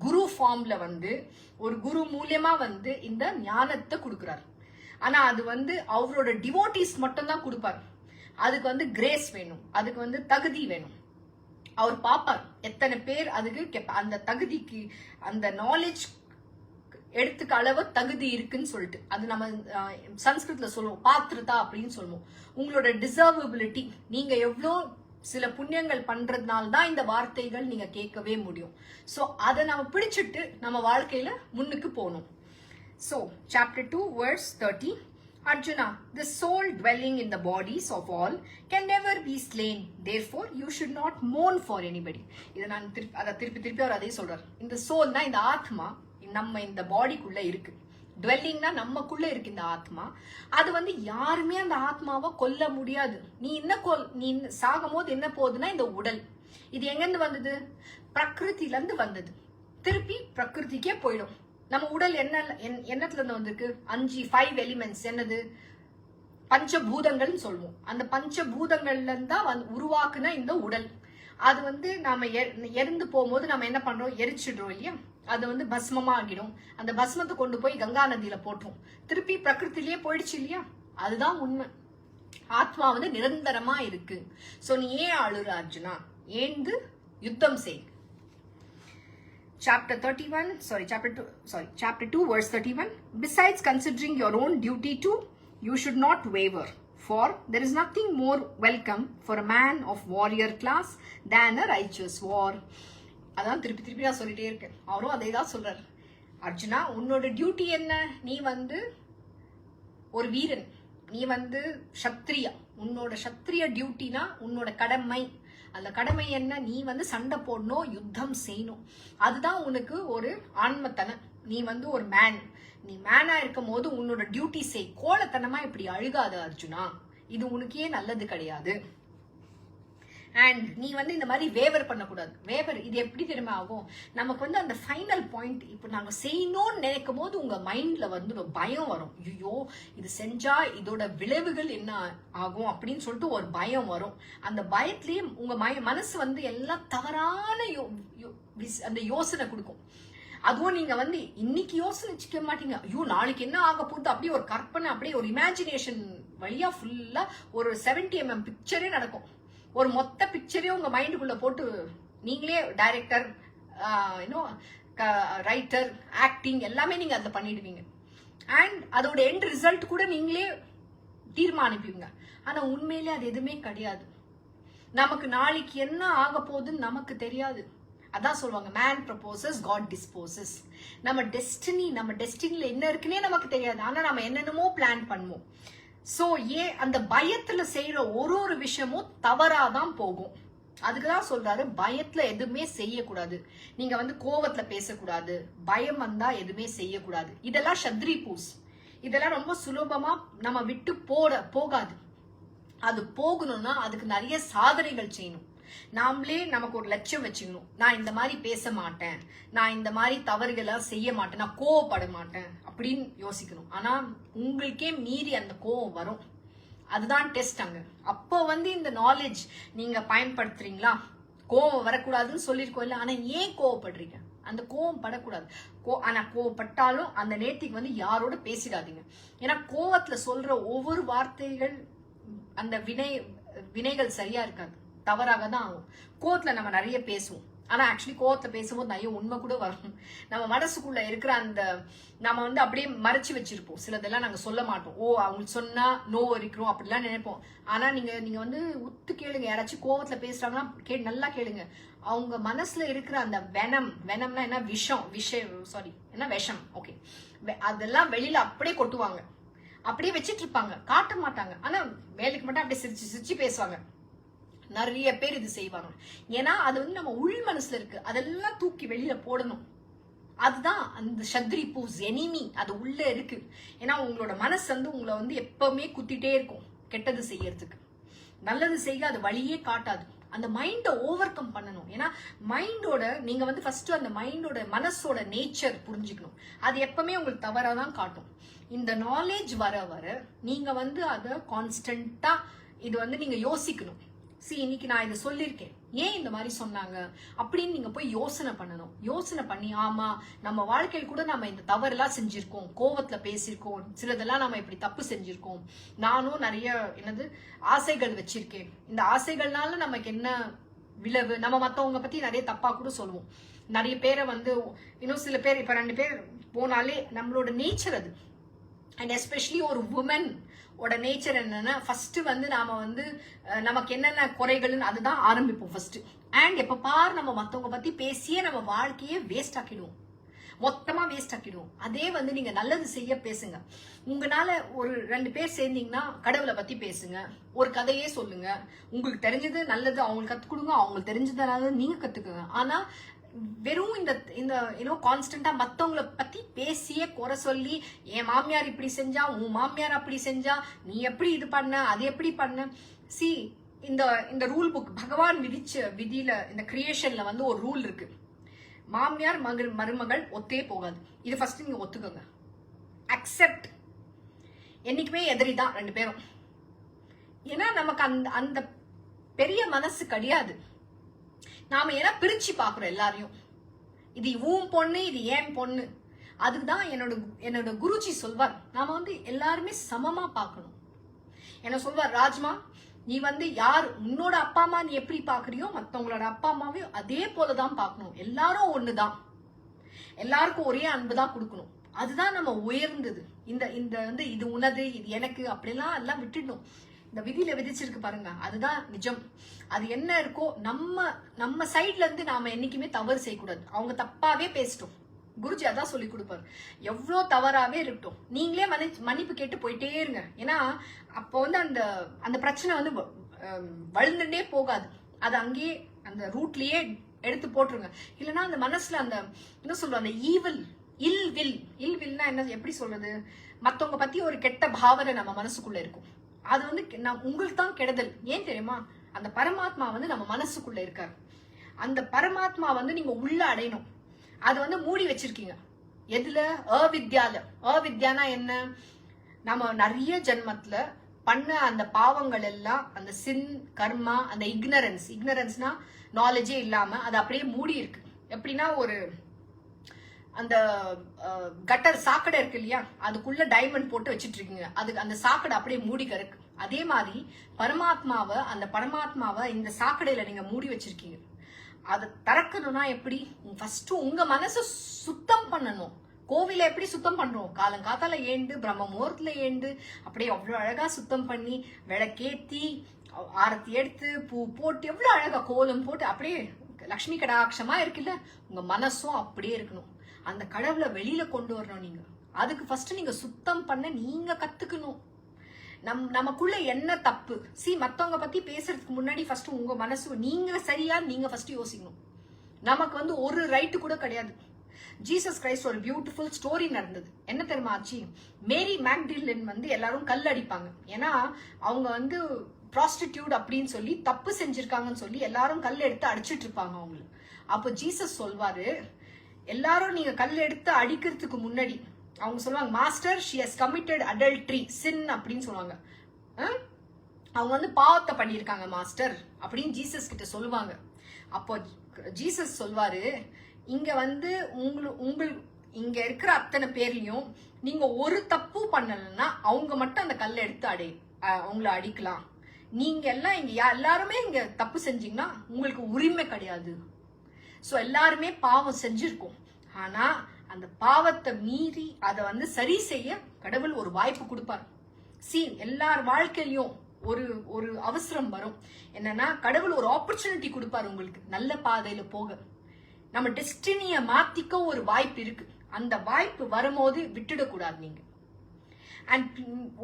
குரு ஃபார்ம்ல வந்து ஒரு குரு மூலியமா வந்து இந்த ஞானத்தை கொடுக்கிறார். ஆனா அது வந்து அவரோட டிவோட்டிஸ் மட்டும்தான் கொடுப்பார். அதுக்கு வந்து கிரேஸ் வேணும், அதுக்கு வந்து தகுதி வேணும். அவர் பாப்பார் எத்தனை பேர் அதுக்கு அந்த தகுதிக்கு, அந்த நாலேஜ் எடுத்துக்க அளவு தகுதி இருக்குன்னு சொல்லிட்டு. அது நம்ம சன்ஸ்கிருத்ல சொல்லுவோம், பாத்திரதா அப்படின்னு சொல்லுவோம். உங்களோட டிசர்வபிலிட்டி, நீங்க எவ்வளோ சில புண்ணியங்கள் பண்றதுனால தான் இந்த வார்த்தைகள் நீங்க கேட்கவே முடியும். சோ அதை நம்ம பிடிச்சிட்டு நம்ம வாழ்க்கையில முன்னுக்கு போகணும். So, chapter 2, verse 30. Arjuna, the soul dwelling in the bodies of all can never be slain. Therefore, you should not mourn for anybody. இதை நான் திருப்பி அவர் அதே சொல்றார். இந்த சோல் தான், இந்த ஆத்மா நம்ம இந்த பாடிக்குள்ள இருக்கு. டுவெல்லிங்னா நமக்குள்ள இருக்கு இந்த ஆத்மா. அது வந்து யாருமே அந்த ஆத்மாவை கொல்ல முடியாது. நீ சாகும் போது என்ன போகுதுன்னா இந்த உடல். இது எங்கிருந்து வந்தது? பிரகிருதில இருந்து வந்தது. திருப்பி பிரகிருதிக்கே போயிடும். நம்ம உடல் என்னத்துல இருந்து வந்திருக்கு? 5 எலிமெண்ட்ஸ். என்னது? பஞ்சபூதங்கள்னு சொல்லுவோம். அந்த பஞ்சபூதங்கள்ல இருந்தா உருவாக்குன இந்த உடல். அது வந்து நாம எரிந்து போகும்போது நம்ம என்ன பண்றோம்? எரிச்சிடுறோம் இல்லையா? அது வந்து பஸ்மமா ஆகிடும். அந்த பஸ்மத்தை கொண்டு போய் கங்கா நதியில போட்டுரும். திருப்பி பிரகிருத்திலேயே போயிடுச்சு இல்லையா? அதுதான் உண்மை. ஆத்மா வந்து நிரந்தரமா இருக்கு. சோ நீ ஏன் அழுற அர்ஜுனா? ஏந்து யுத்தம் செய். chapter 2 verse 31. Besides considering your own duty too, you should not waver, for there is nothing more welcome for a man of warrior class than a righteous war. அதான் திருப்பி நான் சொல்லிட்டே இருக்கேன். அவரும் அதே தான் சொல்றாரு. அர்ஜுனா, உன்னோட டியூட்டி என்ன? நீ ஒரு வீரன், நீ சத்திரியா. உன்னோட சத்திரிய டியூட்டினா உன்னோட கடமை. அந்த கடமை என்ன? நீ சண்டை போடணும், யுத்தம் செய்யணும். அதுதான் உனக்கு ஒரு ஆன்மத்தனம். நீ ஒரு மேன். நீ மேனா இருக்கும் போது உன்னோட டியூட்டி செய். கோலத்தனமா இப்படி அழுகாத அர்ஜுனா, இது உனக்கே நல்லது கிடையாது. அண்ட் நீ இந்த மாதிரி வேவர் பண்ணக்கூடாது. வேவர் இது எப்படி தெரியுமா ஆகும்? நமக்கு அந்த ஃபைனல் பாயிண்ட் இப்போ நாங்கள் செய்யணும்னு நினைக்கும் போது உங்க மைண்ட்ல ஒரு பயம் வரும். ஐயோ, இது செஞ்சா இதோட விளைவுகள் என்ன ஆகும் அப்படின்னு சொல்லிட்டு ஒரு பயம் வரும். அந்த பயத்திலேயே உங்க மனசு எல்லாம் தவறான அந்த யோசனை கொடுக்கும். அதுவும் நீங்க இன்னைக்கு யோசனை மாட்டீங்க. ஐயோ, நாளைக்கு என்ன ஆக போகுது, அப்படியே ஒரு கற்பனை, அப்படியே ஒரு இமேஜினேஷன் வழியா ஃபுல்லா ஒரு 70mm பிக்சரே நடக்கும். ஒரு மொத்த பிக்சரே உங்க மைண்டுக்குள்ள போட்டு நீங்களே டைரக்டர், ரைட்டர், ஆக்டிங் எல்லாமே நீங்க அதை பண்ணிடுவீங்க. அண்ட் அதோட எண்ட் ரிசல்ட் கூட நீங்களே தீர்மானிப்பீங்க. ஆனா உண்மையிலே அது எதுவுமே கிடையாது. நமக்கு நாளைக்கு என்ன ஆக போகுதுன்னு நமக்கு தெரியாது. அதான் சொல்லுவாங்க, மேன் ப்ரப்போசஸ், காட் டிஸ்போசஸ். நம்ம டெஸ்டினில என்ன இருக்குன்னே நமக்கு தெரியாது. ஆனா நம்ம என்னென்னமோ பிளான் பண்ணுவோம். சோ ஏன் அந்த பயத்துல செய்யற ஒரு விஷயமும் தவறாதான் போகும். அதுக்குதான் சொல்றாரு, பயத்துல எதுவுமே செய்யக்கூடாது. நீங்க கோவத்துல பேசக்கூடாது, பயம் வந்தா எதுவுமே செய்யக்கூடாது. இதெல்லாம் சத்ரி பூஸ். இதெல்லாம் ரொம்ப சுலபமா நம்ம விட்டு போகாது. அது போகணும்னா அதுக்கு நிறைய சாதனைகள் செய்யணும். நாமளே நமக்கு ஒரு லட்சியம் வச்சுக்கணும். நான் இந்த மாதிரி பேச மாட்டேன், நான் இந்த மாதிரி தவறுகளை செய்ய மாட்டேன், நான் கோவப்பட மாட்டேன் அப்படின்னு யோசிக்கணும். ஆனா உங்களுக்கே மீறி அந்த கோவம் வரும். அதுதான் டெஸ்ட் அங்க. அப்போ இந்த நாலேஜ் நீங்க பயன்படுத்துறீங்களா? கோவம் வரக்கூடாதுன்னு சொல்லிருக்கோம் இல்ல, ஆனா ஏன் கோவப்படுறீங்க? அந்த கோவம் படக்கூடாது. ஆனா கோவப்பட்டாலும் அந்த நேர்த்திக்கு யாரோட பேசிடாதீங்க. ஏன்னா கோவத்துல சொல்ற ஒவ்வொரு வார்த்தைகள் அந்த வினைகள் சரியா இருக்காது, தவறாக தான் ஆகும். கோவத்துல நம்ம நிறைய பேசுவோம். ஆனா ஆக்சுவலி கோவத்துல பேசும்போது நிறைய உண்மை கூட வரும். நம்ம மனசுக்குள்ள இருக்கிற அந்த நம்ம அப்படியே மறைச்சு வச்சிருப்போம். சிலதெல்லாம் நாங்க சொல்ல மாட்டோம். அவங்களுக்கு சொன்னா நோவு இருக்கிறோம் அப்படிலாம் நினைப்போம். ஆனா நீங்க உத்து கேளுங்க. யாராச்சும் கோவத்துல பேசுறாங்கன்னா நல்லா கேளுங்க. அவங்க மனசுல இருக்கிற அந்த வெனம்னா என்ன? விஷம். ஓகே, அதெல்லாம் வெளியில அப்படியே கொட்டுவாங்க. அப்படியே வச்சிட்டு இருப்பாங்க, காட்ட மாட்டாங்க. ஆனா வேலைக்கு மட்டும் அப்படியே சிரிச்சு பேசுவாங்க. நிறைய பேர் இது செய்வாங்க. ஏன்னா அது நம்ம உள் மனசுல இருக்கு. அதெல்லாம் தூக்கி வெளியில போடணும். அதுதான் அந்த சத்ரி பூஸ் எனிமி. அது உள்ள இருக்கு. ஏன்னா உங்களோட மனசு உங்களை எப்பவுமே குத்திட்டே இருக்கும் கெட்டது செய்யறதுக்கு. நல்லது செய்ய அது வழியே காட்டாது. அந்த மைண்டை ஓவர் கம் பண்ணணும். ஏன்னா மைண்டோட நீங்க ஃபர்ஸ்ட் அந்த மைண்டோட மனசோட நேச்சர் புரிஞ்சுக்கணும். அது எப்பவுமே உங்களுக்கு தவறாதான் காட்டும். இந்த நாலேஜ் வர நீங்க அதை கான்ஸ்டன்டா இது நீங்க யோசிக்கணும். இன்னைக்கு நான் இதை சொல்லியிருக்கேன், ஏன் இந்த மாதிரி சொன்னாங்க அப்படின்னு நீங்க போய் யோசனை பண்ணணும். யோசனை பண்ணி, ஆமா நம்ம வாழ்க்கையில் கூட நம்ம இந்த தவறுலாம் செஞ்சிருக்கோம், கோவத்துல பேசியிருக்கோம், சிலதெல்லாம் நம்ம இப்படி தப்பு செஞ்சிருக்கோம். நானும் நிறைய ஆசைகள் வச்சிருக்கேன். இந்த ஆசைகள்னால நமக்கு என்ன விளைவு? நம்ம மத்தவங்க பத்தி நிறைய தப்பா கூட சொல்லுவோம். நிறைய பேரை இன்னும் சில பேர் இப்ப 2 பேர் போனாலே நம்மளோட நேச்சர் அது. அண்ட் எஸ்பெஷலி ஒரு உமன் ஓட நேச்சர் என்னன்னா, ஃபர்ஸ்ட் நாம நமக்கு என்னென்ன குறைகள்னு அதுதான் ஆரம்பிப்போம் ஃபர்ஸ்ட். அண்ட் எப்ப பார் நம்ம மத்தவங்க பத்தி பேசியே நம்ம வாழ்க்கையே வேஸ்ட் ஆக்கிடுவோம், மொத்தமா வேஸ்ட் ஆக்கிடுவோம். அதே நீங்க நல்லது செய்ய பேசுங்க. உங்களால ஒரு 2 பேர் சேர்ந்தீங்கன்னா கடவுளை பத்தி பேசுங்க, ஒரு கதையே சொல்லுங்க. உங்களுக்கு தெரிஞ்சது நல்லது அவங்களுக்கு கத்துக் கொடுங்க, அவங்களுக்கு தெரிஞ்சது நீங்க கத்துக்குங்க. ஆனா வெறும் இந்த கான்ஸ்டன்டா மத்தவங்களை பத்தி பேசியே குறை சொல்லி, என் மாமியார் இப்படி செஞ்சா, உன் மாமியார் அப்படி செஞ்சா, நீ எப்படி இது பண்ண, அது எப்படி பண்ண. இந்த ரூல் புக் பகவான் விதிச்ச விதியில, இந்த கிரியேஷன்ல ஒரு ரூல் இருக்கு. மாமியார் மருமகள் ஒத்தே போகாது. இது ஃபர்ஸ்ட் நீங்க ஒத்துக்கோங்க. அக்செப்ட். என்னைக்குமே எதிரிதான் 2 பேரும். ஏன்னா நமக்கு அந்த பெரிய மனசு கிடையாது. நாம ஏன்னா பிரிச்சு பாக்குறோம் எல்லாரையும். இது உன் பொண்ணு, இது ஏன் பொண்ணு. அதுக்குதான் என்னோட குருஜி சொல்வார், நாம எல்லாருமே சமமா பார்க்கணும். என்ன சொல்வார், ராஜ்மா நீ யார் உன்னோட அப்பா அம்மா நீ எப்படி பாக்குறியோ மத்தவங்களோட அப்பா அம்மாவையும் அதே போலதான் பார்க்கணும். எல்லாரும் ஒண்ணுதான். எல்லாருக்கும் ஒரே அன்பு தான் கொடுக்கணும். அதுதான் நம்ம உயர்ந்தது. இந்த இந்த வந்து இது உனது, இது எனக்கு அப்படிலாம் எல்லாம் விட்டுடணும். இந்த விதியில விதிச்சிருக்கு பாருங்க, அதுதான் நிஜம். அது என்ன இருக்கோ நம்ம சைட்ல இருந்து நாம என்னைக்குமே தவறு செய்யக்கூடாது. அவங்க தப்பாவே பேசிட்டோம், குருஜி அதான் சொல்லி கொடுப்பாரு. எவ்வளோ தவறாவே இருக்கட்டும், நீங்களே மன்னிப்பு கேட்டு போயிட்டே இருங்க. ஏன்னா அப்போ வந்து அந்த அந்த பிரச்சனை வந்து வளர்ந்துட்டே போகாது. அது அங்கேயே அந்த ரூட்லயே எடுத்து போட்டுருங்க. இல்லைன்னா அந்த மனசுல அந்த என்ன சொல்றோம், அந்த இல்வில்னா என்ன, எப்படி சொல்றது, மத்தவங்க பத்தி ஒரு கெட்ட பாவனை நம்ம மனசுக்குள்ள இருக்கும். அது வந்து உங்களுக்கு தான் கெடுதல். ஏன் தெரியுமா, அந்த பரமாத்மா வந்து நம்ம மனசுக்குள்ள இருக்காரு. அந்த பரமாத்மா வந்து நீங்க உள்ள அடையணும். அது வந்து மூடி வச்சிருக்கீங்க. எதுல? அவித்யானா என்ன? நம்ம நிறைய ஜென்மத்துல பண்ண அந்த பாவங்கள் எல்லாம், அந்த சின் கர்மா, அந்த இக்னரன்ஸ்னா நாலேஜே இல்லாம அது அப்படியே மூடி இருக்கு. எப்படின்னா ஒரு அந்த கட்டர் சாக்கடை இருக்கு இல்லையா, அதுக்குள்ள டைமண்ட் போட்டு வச்சிட்டு இருக்கீங்க. அதுக்கு அந்த சாக்கடை அப்படியே மூடி கிடக்கு. அதே மாதிரி அந்த பரமாத்மாவை இந்த சாக்கடையில நீங்க மூடி வச்சிருக்கீங்க. அதை திறக்கணும்னா எப்படி? ஃபர்ஸ்ட் உங்க மனசை சுத்தம் பண்ணணும். கோவில எப்படி சுத்தம் பண்றோம்? காலங்காத்தால ஏண்டு, பிரம்ம முகூர்த்தத்துல ஏண்டு, அப்படியே அவ்வளவு அழகா சுத்தம் பண்ணி விளக்கேத்தி ஆரத்தி எடுத்து பூ போட்டு எவ்வளவு அழகா கோலம் போட்டு அப்படியே லக்ஷ்மி கடாட்சமா இருக்குல்ல, உங்க மனசும் அப்படியே இருக்கணும். அந்த கடவுளை வெளியில கொண்டு வரணும் நீங்க. அதுக்கு ஃபர்ஸ்ட் நீங்க சுத்தம் பண்ண நீங்க கத்துக்கணும். நமக்குள்ள என்ன தப்பு? மத்தவங்க பத்தி பேசுறதுக்கு முன்னாடி ஃபர்ஸ்ட் உங்க மனசு நீங்க சரியா நீங்க ஃபர்ஸ்ட் யோசிக்கணும். நமக்கு வந்து ஒரு ரைட்டு கூட கிடையாது. ஜீசஸ் கிரைஸ்ட் ஒரு பியூட்டிஃபுல் ஸ்டோரி நடந்தது. என்ன தெரியுமா ஆச்சு? மேரி மேக்டிலின் வந்து எல்லாரும் கல் அடிப்பாங்க. ஏன்னா அவங்க வந்து ப்ராஸ்டிடியூட் அப்படின்னு சொல்லி தப்பு செஞ்சிருக்காங்கன்னு சொல்லி எல்லாரும் கல் எடுத்து அடிச்சிட்டு இருப்பாங்க அவங்களுக்கு. அப்போ ஜீசஸ் சொல்வாரு, எல்லாரும் நீங்க கல் எடுத்து அடிக்கிறதுக்கு முன்னாடி அவங்க சொல்லுவாங்க, master she has committed adultery sin அப்படின்னு சொல்லுவாங்க. அவங்க வந்து பாவத்தை பண்ணியிருக்காங்க மாஸ்டர் அப்படின்னு ஜீசஸ் கிட்ட சொல்லுவாங்க. அப்போ ஜீசஸ் சொல்வாரு, இங்க வந்து இங்க இருக்கிற அத்தனை பேர்லயும் நீங்க ஒரு தப்பு பண்ணலன்னா அவங்க மட்டும் அந்த கல்லை எடுத்து அவங்கள அடிக்கலாம். நீங்க எல்லாம் இங்க எல்லாருமே இங்க தப்பு செஞ்சீங்கன்னா உங்களுக்கு உரிமை கிடையாது. சோ எல்லாருமே பாவம் செஞ்சிருக்கோம். ஆனா அந்த பாவத்தை மீறி அதை வந்து சரி செய்ய கடவுள் ஒரு வாய்ப்பு கொடுப்பார். எல்லார் வாழ்க்கையிலும் ஒரு ஒரு அவசரம் வரும். என்னன்னா கடவுள் ஒரு ஆப்பர்ச்சுனிட்டி கொடுப்பாரு உங்களுக்கு நல்ல பாதையில போக. நம்ம டெஸ்டினிய மாத்திக்க ஒரு வாய்ப்பு இருக்கு. அந்த வாய்ப்பு வரும்போது விட்டுடக்கூடாது நீங்க. அண்ட்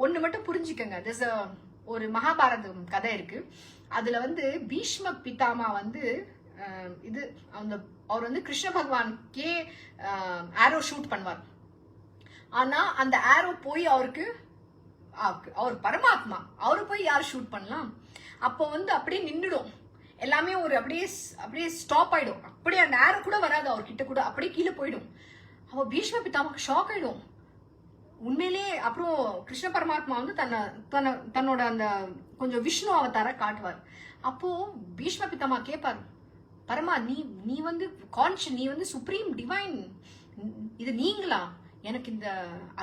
ஒண்ணு மட்டும் புரிஞ்சுக்கங்க, ஒரு மகாபாரதம் கதை இருக்கு. அதுல வந்து பீஷ்ம பிதாமா வந்து அவர் வந்து கிருஷ்ண பகவானுக்கே ஆரோ ஷூட் பண்ணுவார். ஆனா அந்த ஆரோ போய் அவர் பரமாத்மா, அவரு போய் யார் ஷூட் பண்ணலாம்? அப்போ வந்து அப்படியே நின்றுடும் எல்லாமே, ஒரு அப்படியே ஸ்டாப் ஆயிடும். அப்படியே அந்த ஆரோ கூட வராது அவர்கிட்ட கூட, அப்படியே கீழே போயிடும். அவ பீஷ்ம பிதாமாக்கு ஷாக் ஆயிடும் உண்மையிலே. அப்புறம் கிருஷ்ண பரமாத்மா வந்து தன்னோட அந்த கொஞ்சம் விஷ்ணு அவதார காட்டுவார். அப்போ பீஷ்ம பிதாமா கேட்பாரு, பரமா நீ வந்து நீ வந்து சுப்ரீம் டிவைன், இது நீங்களா? எனக்கு இந்த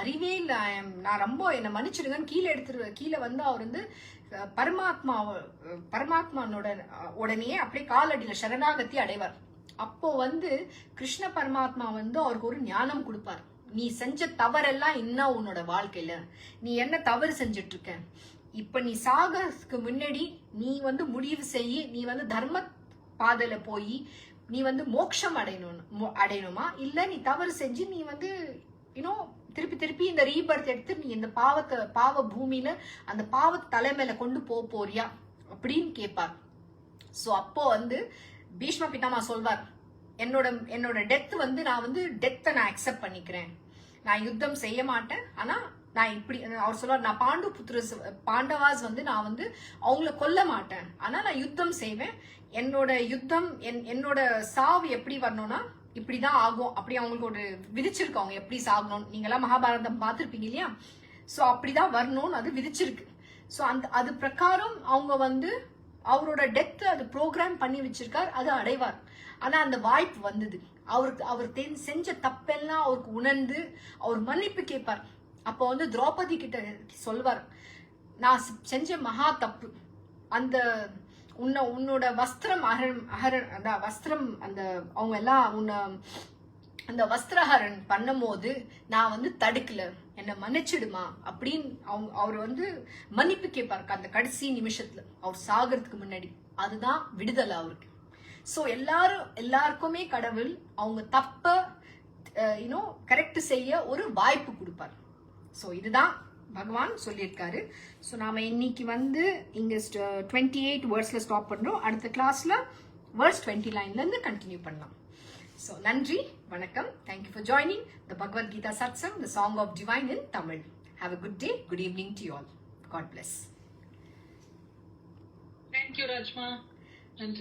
அறிவே இல்லை, நான் ரொம்ப என்னை மன்னிச்சிடுங்கன்னு கீழே வந்து அவர் வந்து பரமாத்மானோட உடனே அப்படியே காலடியில சரணாகத்தி அடைவார். அப்போ வந்து கிருஷ்ண பரமாத்மா வந்து அவருக்கு ஒரு ஞானம் கொடுப்பார். நீ செஞ்ச தவறெல்லாம் என்ன உன்னோட வாழ்க்கையில, நீ என்ன தவறு செஞ்சுட்டு இருக்க, இப்ப நீ சாகறதுக்கு முன்னாடி நீ வந்து முடிவு செய்ய, நீ வந்து தர்ம பாதையில போய் நீ வந்து மோட்சம் அடையணுமா, இல்ல நீ தவறு செஞ்சு நீ வந்து திருப்பி இந்த ரீபர்த் எடுத்து நீ இந்த பாவ பூமியில அந்த பாவ தலைமையில கொண்டு போறியா அப்படின்னு கேட்பார். சோ அப்போ வந்து பீஷ்ம பிதாமா சொல்வார், என்னோட டெத் வந்து நான் அக்செப்ட் பண்ணிக்கிறேன், நான் யுத்தம் செய்ய மாட்டேன். ஆனா நான் இப்படி அவர் சொல்லுவார், நான் பாண்டவாஸ் வந்து நான் வந்து அவங்கள கொல்ல மாட்டேன், ஆனா நான் யுத்தம் செய்வேன். என்னோட சாவு எப்படி வரணும்னா இப்படிதான் ஆகும், அப்படி அவங்களுக்கு ஒரு விதிச்சிருக்கு அவங்க எப்படி சாகணும். நீங்க எல்லாம் மகாபாரதம் பார்த்திருப்பீங்க இல்லையா? சோ அப்படிதான் வரணும்னு அது விதிச்சிருக்கு. சோ அது பிரகாரம் அவங்க வந்து அவரோட டெத் அது ப்ரோக்ராம் பண்ணி வச்சிருக்கார், அது அடைவார். ஆனா அந்த வாய்ப்பு வந்தது. அவர் செஞ்ச தப்பெல்லாம் அவருக்கு உணர்ந்து அவர் மன்னிப்பு கேட்பார். அப்போ வந்து திரௌபதி கிட்ட சொல்வார், நான் செஞ்ச மகா தப்பு, அந்த உன்னோட வஸ்திரம் வஸ்திரம் அந்த அவங்க எல்லாம் அந்த வஸ்திரஹரன் பண்ணும்போது நான் வந்து தடுக்கல, என்னை மன்னிச்சிடுமா அப்படின்னு அவர் வந்து மன்னிப்பு கேட்பாரு அந்த கடைசி நிமிஷத்துல, அவர் சாகிறதுக்கு முன்னாடி. அதுதான் விடுதலை அவருக்கு. ஸோ எல்லாருக்குமே கடவுள் அவங்க தப்ப கரெக்ட் செய்ய ஒரு வாய்ப்பு கொடுப்பார். ஸோ இதுதான் பகவான் சொல்லியிருக்காரு. ஸோ நாம இன்னைக்கு வந்து இங்க 28 வேர்ட்ஸ்ல ஸ்டாப் பண்றோம். அடுத்த கிளாஸ்ல வேர்ஸ் 29ல இருந்து கண்டினியூ பண்ணலாம். So, Nandri, Vanakkam. Thank you for joining the Bhagavad Gita Satsang, the Song of Divine in Tamil. Have a good day, good evening to you all. God bless. Thank you, Rajma.